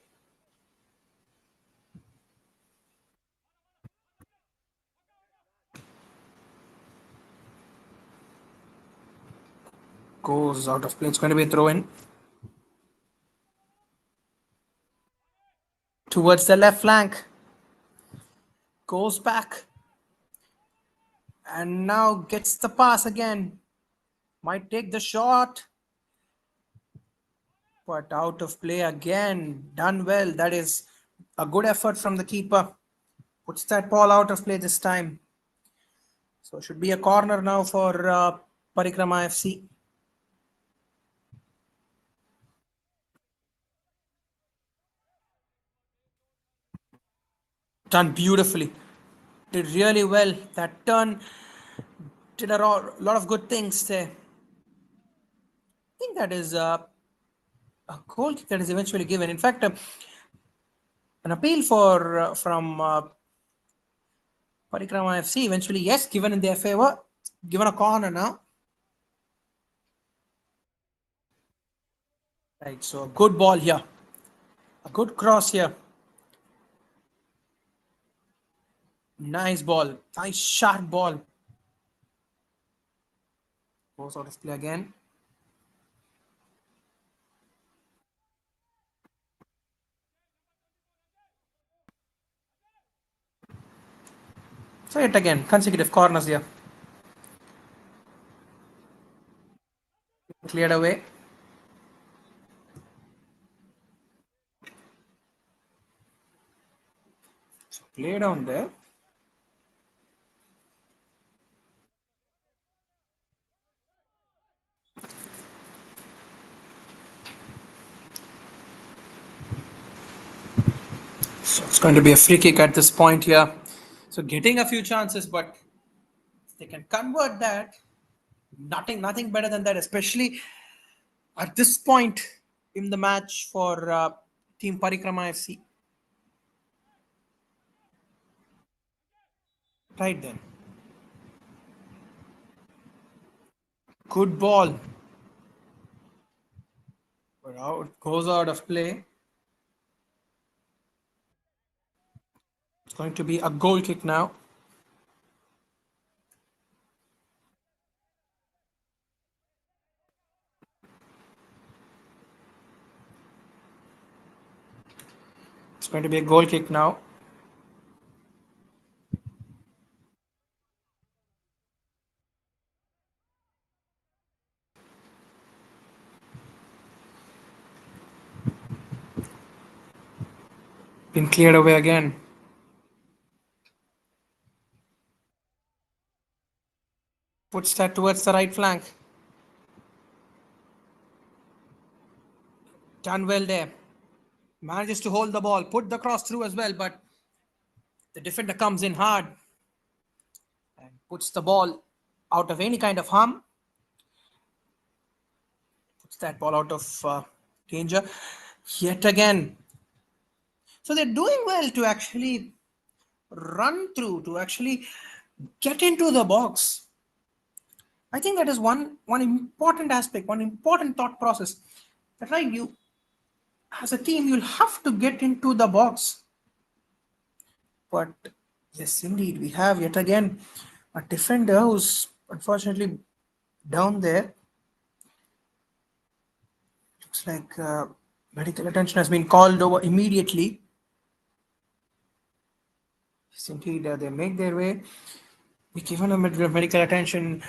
Goes out of play. It's going to be a throw in. Towards the left flank. Goes back. And now gets the pass again. Might take the shot. But out of play again. Done well. That is a good effort from the keeper. Puts that ball out of play this time. So it should be a corner now for Parikrama FC. Done beautifully. Did really well. That turn did a lot of good things there. I think that is a goal kick that is eventually given. In fact, an appeal from Parikrama FC eventually, yes, given in their favor. Given a corner now. Right, so a good ball here. A good cross here. Nice ball. Nice sharp ball. Goes out of play again. So yet again, consecutive corners here. Cleared away. So play down there. So it's going to be a free kick at this point here. So getting a few chances, but they can convert that. Nothing better than that, especially at this point in the match for Team Parikrama FC. Right then. Good ball. But out goes out of play. It's going to be a goal kick now. It's going to be a goal kick now. Been cleared away again. Puts that towards the right flank. Done well there. Manages to hold the ball, put the cross through as well, but the defender comes in hard and puts the ball out of any kind of harm. Puts that ball out of danger yet again. So they're doing well to actually run through, to actually get into the box. I think that is one important aspect, one important thought process. That right, you as a team, you'll have to get into the box. But yes, indeed, we have yet again a defender who's unfortunately down there. Looks like medical attention has been called over immediately. Yes, indeed, they make their way. We given them medical attention.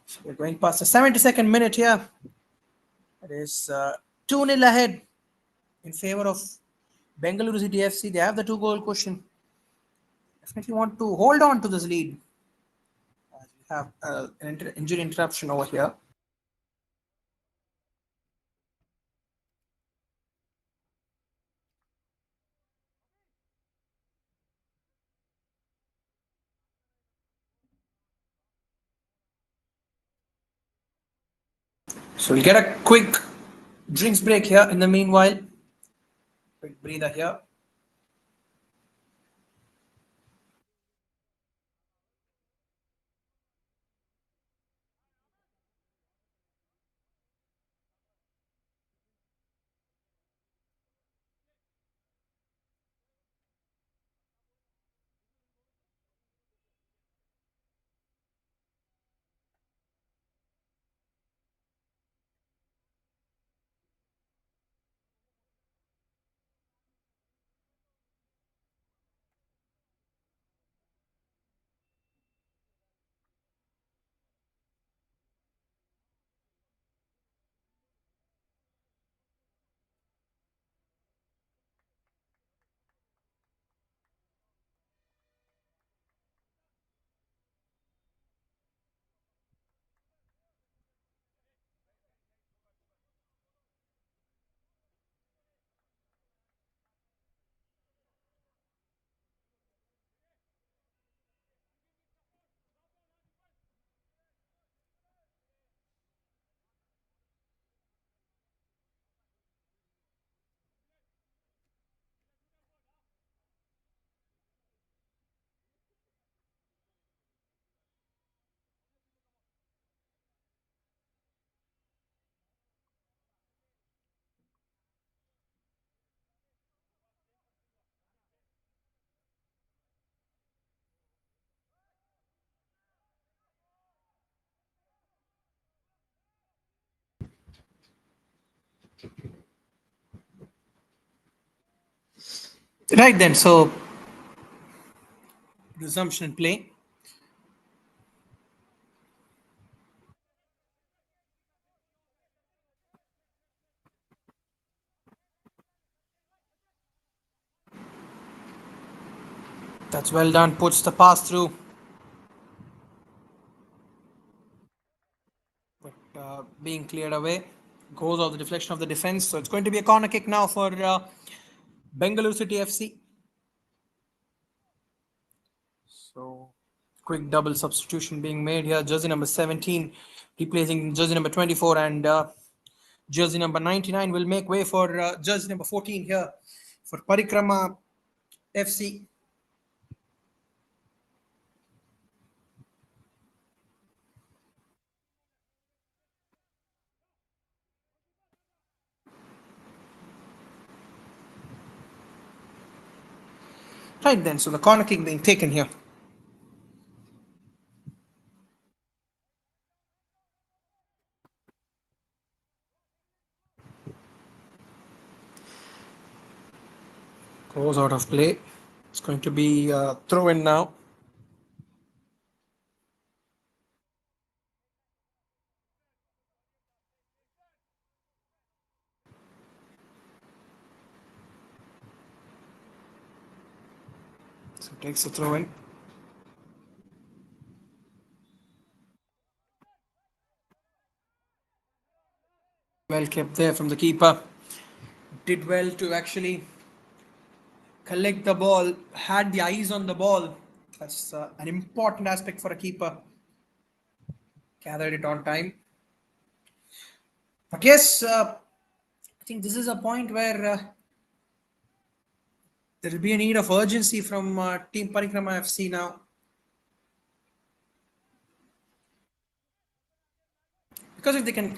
So we're going past the 72nd minute here. It is 2-0 ahead in favor of Bengaluru City FC. They have the 2-goal cushion. Definitely want to hold on to this lead. As we have an injury interruption over here. So we'll get a quick drinks break here in the meanwhile. Quick breather here. Right then, so resumption in play. That's well done. Puts the pass through. But being cleared away. Goes off the deflection of the defense. So it's going to be a corner kick now for Bengaluru City FC. So quick double substitution being made here. Jersey number 17 replacing jersey number 24, and jersey number 99 will make way for jersey number 14 here for Parikrama FC. Right then, so the corner kick being taken here. Goes out of play. It's going to be throw in now. So takes the throw in. Well kept there from the keeper. Did well to actually collect the ball, had the eyes on the ball. That's an important aspect for a keeper. Gathered it on time. But yes, I think this is a point where there will be a need of urgency from Team Parikrama FC now. Because if they can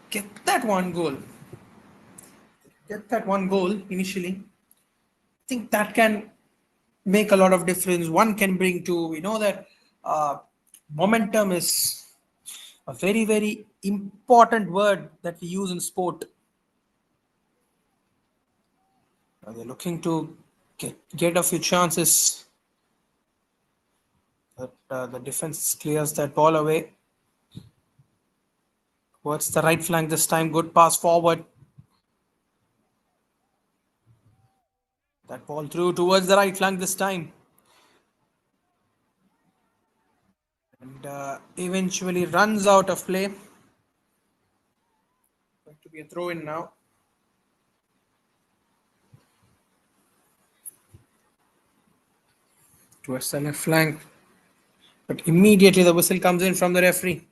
get that one goal initially, I think that can make a lot of difference. One can bring to, we know that momentum is a very, very important word that we use in sport. They're looking to get a few chances. But the defense clears that ball away. Towards the right flank this time. Good pass forward. That ball through towards the right flank this time. And eventually runs out of play. Going to be a throw in now. Towards the left flank. But immediately the whistle comes in from the referee.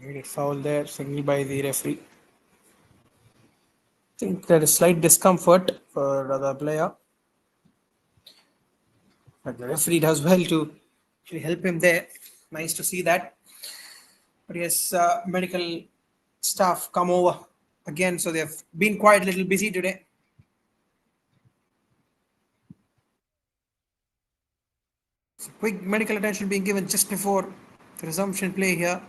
Immediate foul there, signaled by the referee. I think there is slight discomfort for the player. But the referee does well to actually help him there. Nice to see that. But yes, medical staff come over again, so they've been quite a little busy today. So quick medical attention being given just before the resumption play here.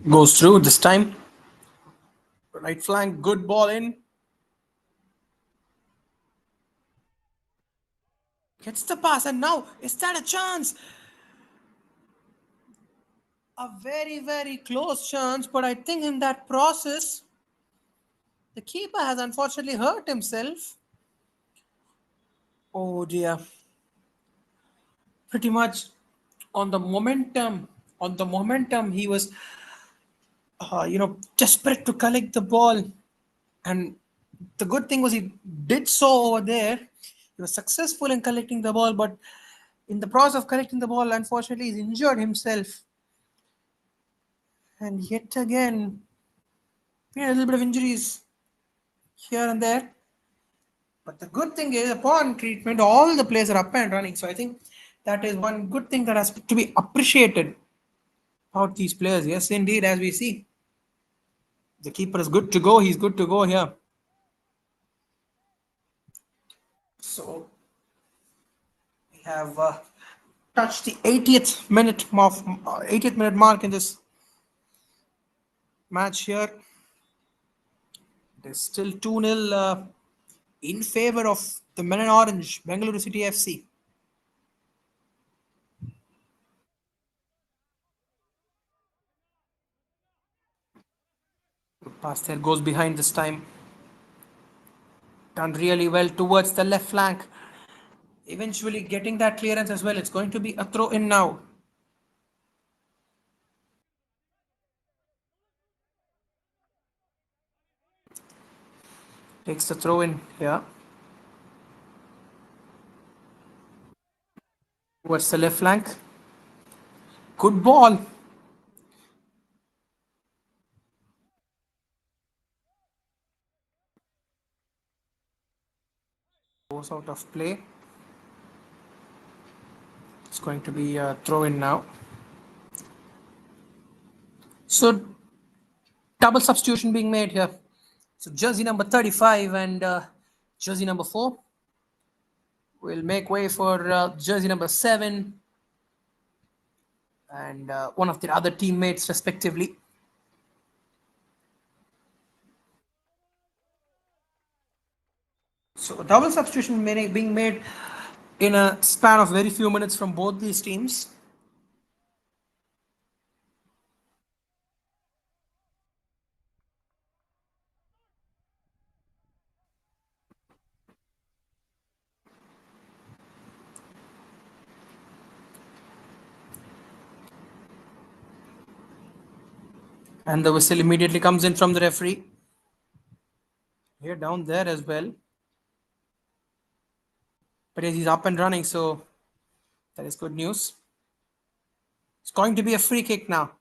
Goes through this time. Right flank, good ball in. Gets the pass, and now is that a chance? A very, very close chance, but I think in that process, the keeper has unfortunately hurt himself. Oh dear. Pretty much on the momentum, he was, desperate to collect the ball. And the good thing was he did so over there. He was successful in collecting the ball, but in the process of collecting the ball, unfortunately, he's injured himself. And yet again, we had a little bit of injuries here and there. But the good thing is, upon treatment, all the players are up and running. So I think that is one good thing that has to be appreciated about these players. Yes, indeed, as we see. The keeper is good to go. He's good to go here. So we have touched the 80th minute mark in this match here. It is still 2-0 in favor of the Men in Orange, Bengaluru City FC. Good pass there, goes behind this time. Done really well towards the left flank. Eventually getting that clearance as well. It's going to be a throw in now. Takes the throw in here. Towards the left flank. Good ball. goes out of play. It's going to be a throw in now. So double substitution being made here. So jersey number 35 and jersey number 4 will make way for jersey number 7 and one of their other teammates respectively. So double substitution being made in a span of very few minutes from both these teams. And the whistle immediately comes in from the referee. Here down there as well. But yes, he's up and running, so that is good news. It's going to be a free kick now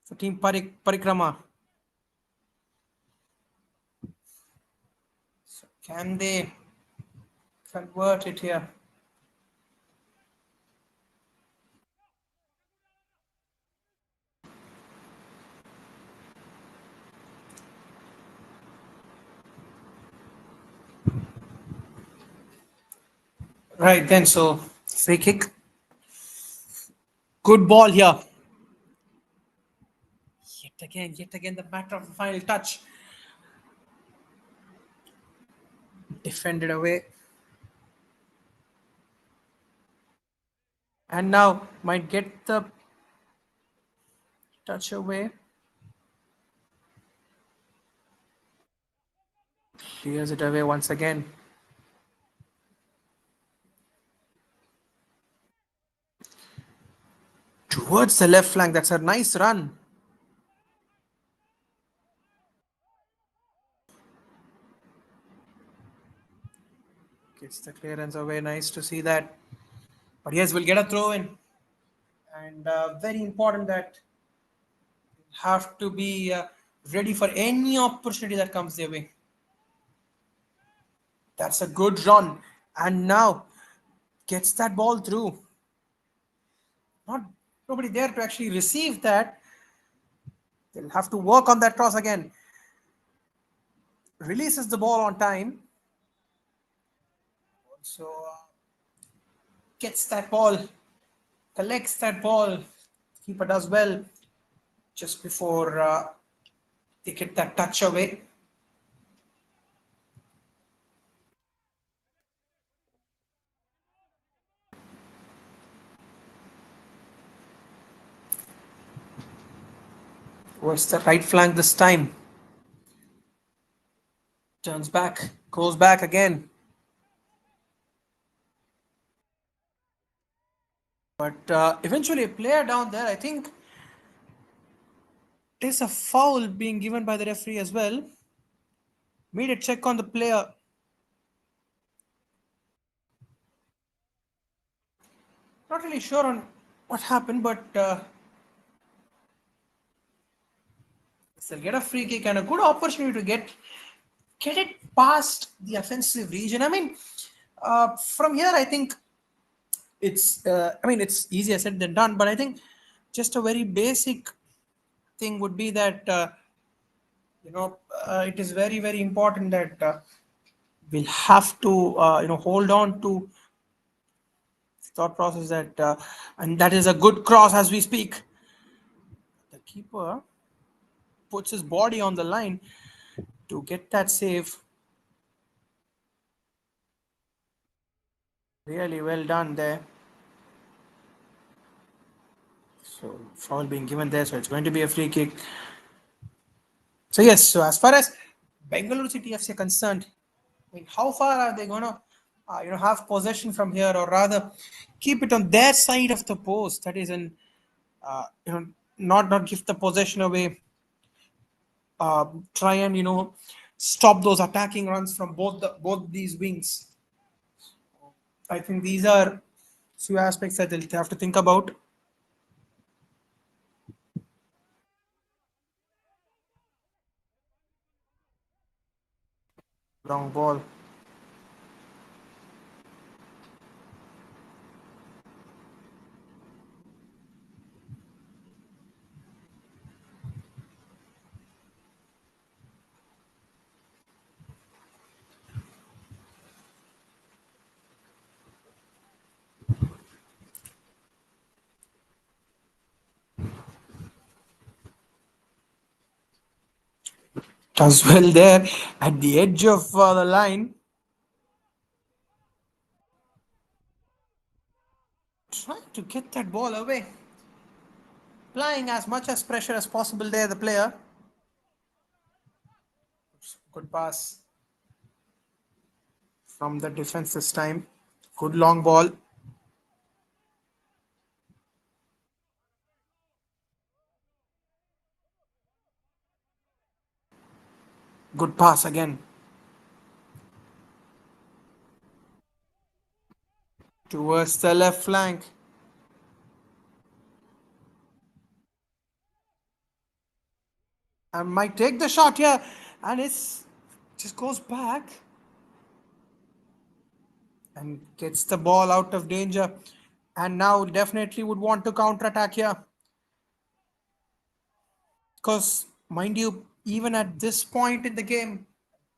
for team Parikrama. So can they convert it here? Right then, so free kick. Good ball here. Yet again, the matter of the final touch. Defended away. And now might get the touch away. Clears it away once again. Towards the left flank. That's a nice run. Gets the clearance away. Nice to see that. But yes, we'll get a throw in. And very important that have to be ready for any opportunity that comes their way. That's a good run. And now gets that ball through. Nobody there to actually receive that. They'll have to work on that cross again. Releases the ball on time. Also gets that ball. Collects that ball. Keeper does well just before they get that touch away. Towards the right flank this time. Turns back. Goes back again. But eventually a player down there, I think there's a foul being given by the referee as well. Made a check on the player. Not really sure on what happened, but they'll get a free kick and a good opportunity to get it past the offensive region. I mean, from here, I think it's easier said than done, but I think just a very basic thing would be that it is very, very important that we'll have to hold on to thought process that and that is a good cross as we speak. The keeper puts his body on the line to get that save. Really well done there. So foul being given there, so it's going to be a free kick. So yes, so as far as Bengaluru City FC are concerned, I mean, how far are they going to have possession from here, or rather keep it on their side of the post? That is, not give the possession away. Try and stop those attacking runs from both these wings. I think these are few aspects that they'll have to think about. Long ball. Does well there at the edge of the line. Trying to get that ball away. Applying as much as pressure as possible there, the player. Good pass from the defense this time. Good long ball. Good pass again. Towards the left flank. And might take the shot here. And it's just goes back. And gets the ball out of danger. And now definitely would want to counter-attack here. Because, mind you, even at this point in the game,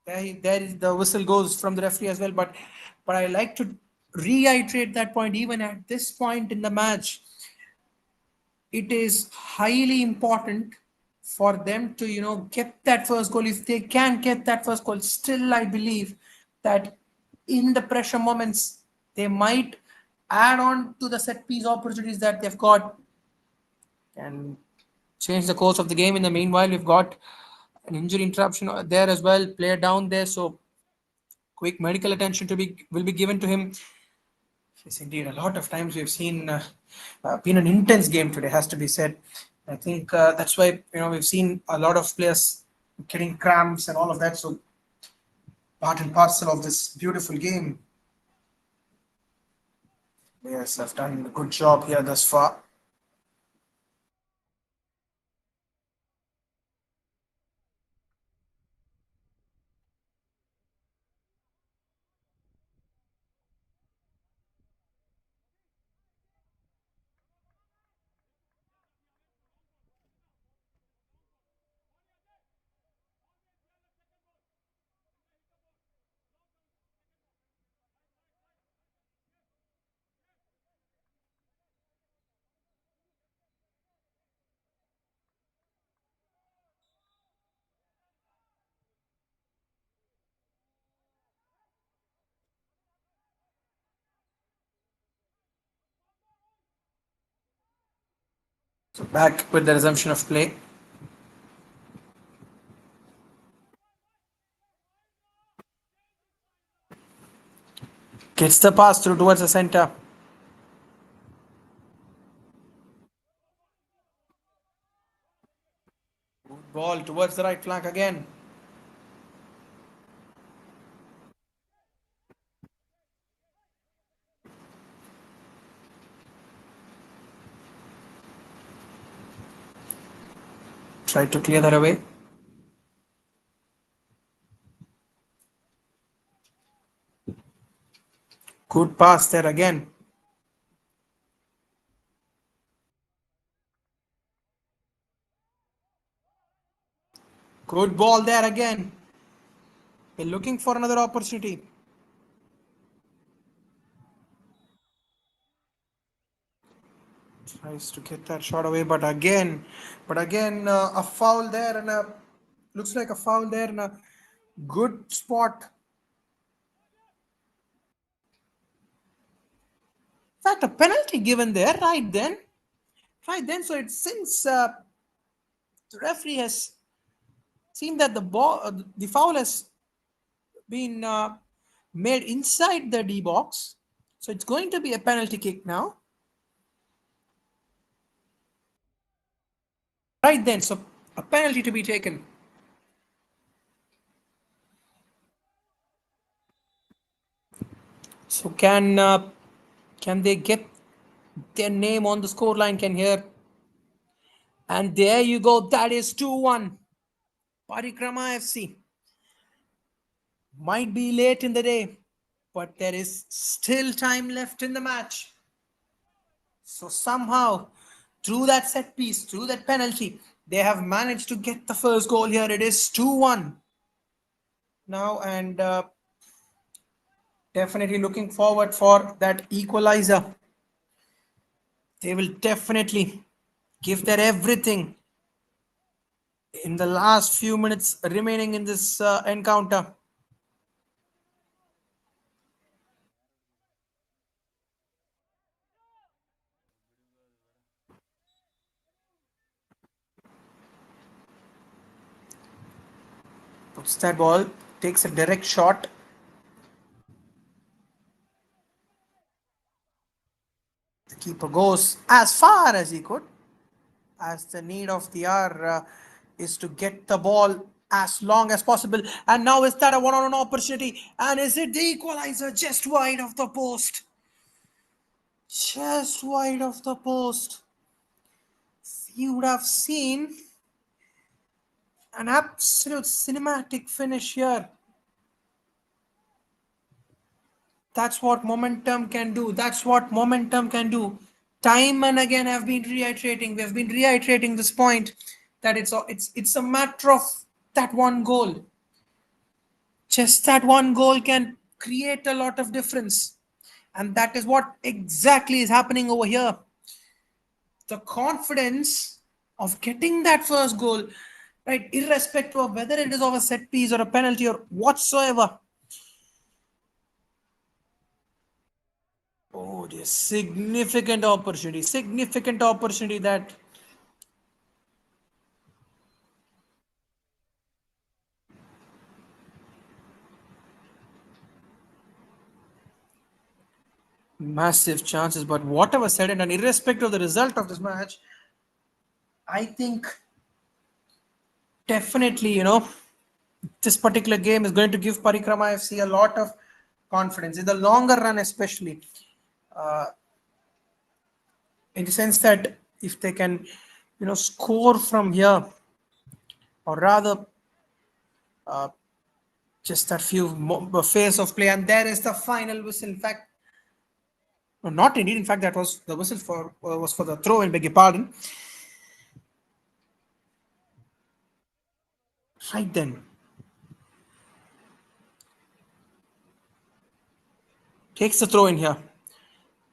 there is the whistle goes from the referee as well. But I like to reiterate that point. Even at this point in the match, it is highly important for them to get that first goal. If they can get that first goal, still I believe that in the pressure moments they might add on to the set piece opportunities that they've got and change the course of the game. In the meanwhile, we've got an injury interruption there as well, player down there, so quick medical attention will be given to him. Yes, indeed. A lot of times we've seen been an intense game today, has to be said. I think that's why we've seen a lot of players getting cramps and all of that. So part and parcel of this beautiful game. Yes, I've done a good job here thus far. So back with the resumption of play. Gets the pass through towards the center. Good ball towards the right flank again. Tried to clear that away. Good pass there again. Good ball there again. They're looking for another opportunity. Tries to get that shot away, but again, a foul there and looks like a foul there and a good spot. In fact, a penalty given there right then. So it's since the referee has seen that the foul has been made inside the D box, so it's going to be a penalty kick now. Right then, so a penalty to be taken. So can they get their name on the scoreline? Can here, and there you go. That is 2-1. Parikrama FC might be late in the day, but there is still time left in the match. So somehow, through that set piece, through that penalty, they have managed to get the first goal here. It is 2-1 now, and definitely looking forward for that equalizer. They will definitely give their everything in the last few minutes remaining in this encounter. Puts that ball, takes a direct shot. The keeper goes as far as he could, as the need of the hour is to get the ball as long as possible. And now is that a one-on-one opportunity? And is it the equalizer just wide of the post? Just wide of the post. You would have seen an absolute cinematic finish here. That's what momentum can do. That's what momentum can do. Time and again, I've been reiterating. We have been reiterating this point that it's a matter of that one goal. Just that one goal can create a lot of difference, and that is what exactly is happening over here. The confidence of getting that first goal, right, irrespective of whether it is of a set piece or a penalty or whatsoever. Oh dear, significant opportunity that massive chances. But whatever said and done, irrespective of the result of this match, I think definitely, this particular game is going to give Parikrama FC a lot of confidence in the longer run, especially uh, in the sense that if they can, score from here, or rather, uh, just that few phase of play, and there is the final whistle. In fact, no, not indeed. In fact, that was the whistle for the throw in. Beg your pardon. Right then, takes the throw in here,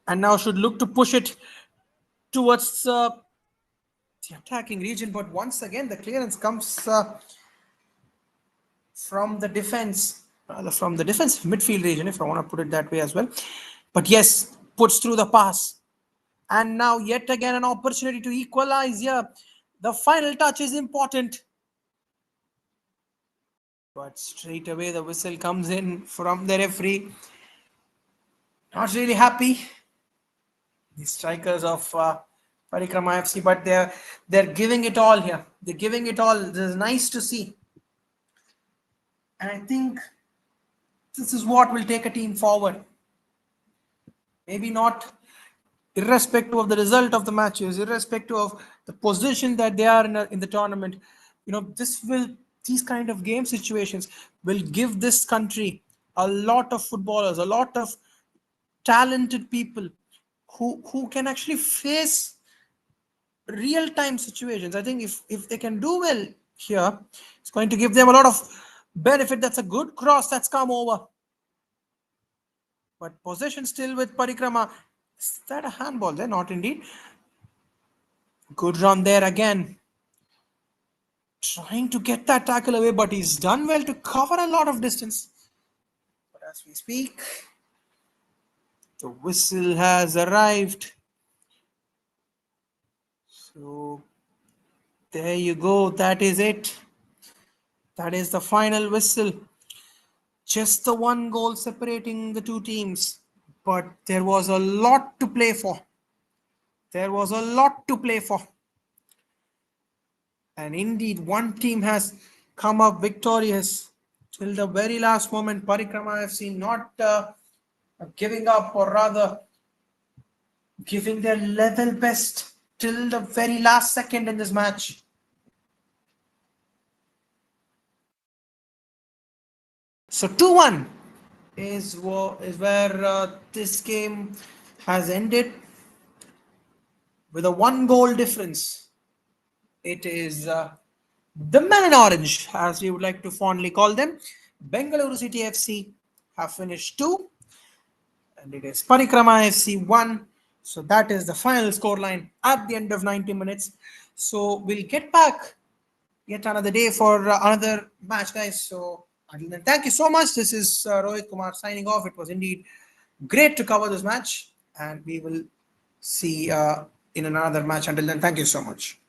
and now should look to push it towards the attacking region. But once again, the clearance comes from the defense, rather from the defensive midfield region, if I want to put it that way as well. But yes, puts through the pass. And now yet again an opportunity to equalize here. The final touch is important. But straight away the whistle comes in from the referee. Not really happy. The strikers of Parikrama FC, but they're giving it all here. They're giving it all. This is nice to see. And I think this is what will take a team forward. Maybe not irrespective of the result of the matches, irrespective of the position that they are in the tournament. These kind of game situations will give this country a lot of footballers, a lot of talented people who can actually face real-time situations. I think if they can do well here, it's going to give them a lot of benefit. That's a good cross that's come over. But possession still with Parikrama. Is that a handball there? Not indeed. Good run there again. Trying to get that tackle away, but he's done well to cover a lot of distance. But as we speak, the whistle has arrived. So there you go. That is it. That is the final whistle. Just the one goal separating the two teams. But there was a lot to play for. There was a lot to play for. And indeed, one team has come up victorious till the very last moment. Parikrama FC not giving up, or rather giving their level best till the very last second in this match. So 2-1 is where this game has ended with a one goal difference. It is the men in orange, as we would like to fondly call them. Bengaluru City FC have finished 2, and it is Parikrama FC 1. So that is the final scoreline at the end of 90 minutes. So we'll get back yet another day for another match, guys. So until then, thank you so much. This is Rohit Kumar signing off. It was indeed great to cover this match, and we will see in another match. Until then, thank you so much.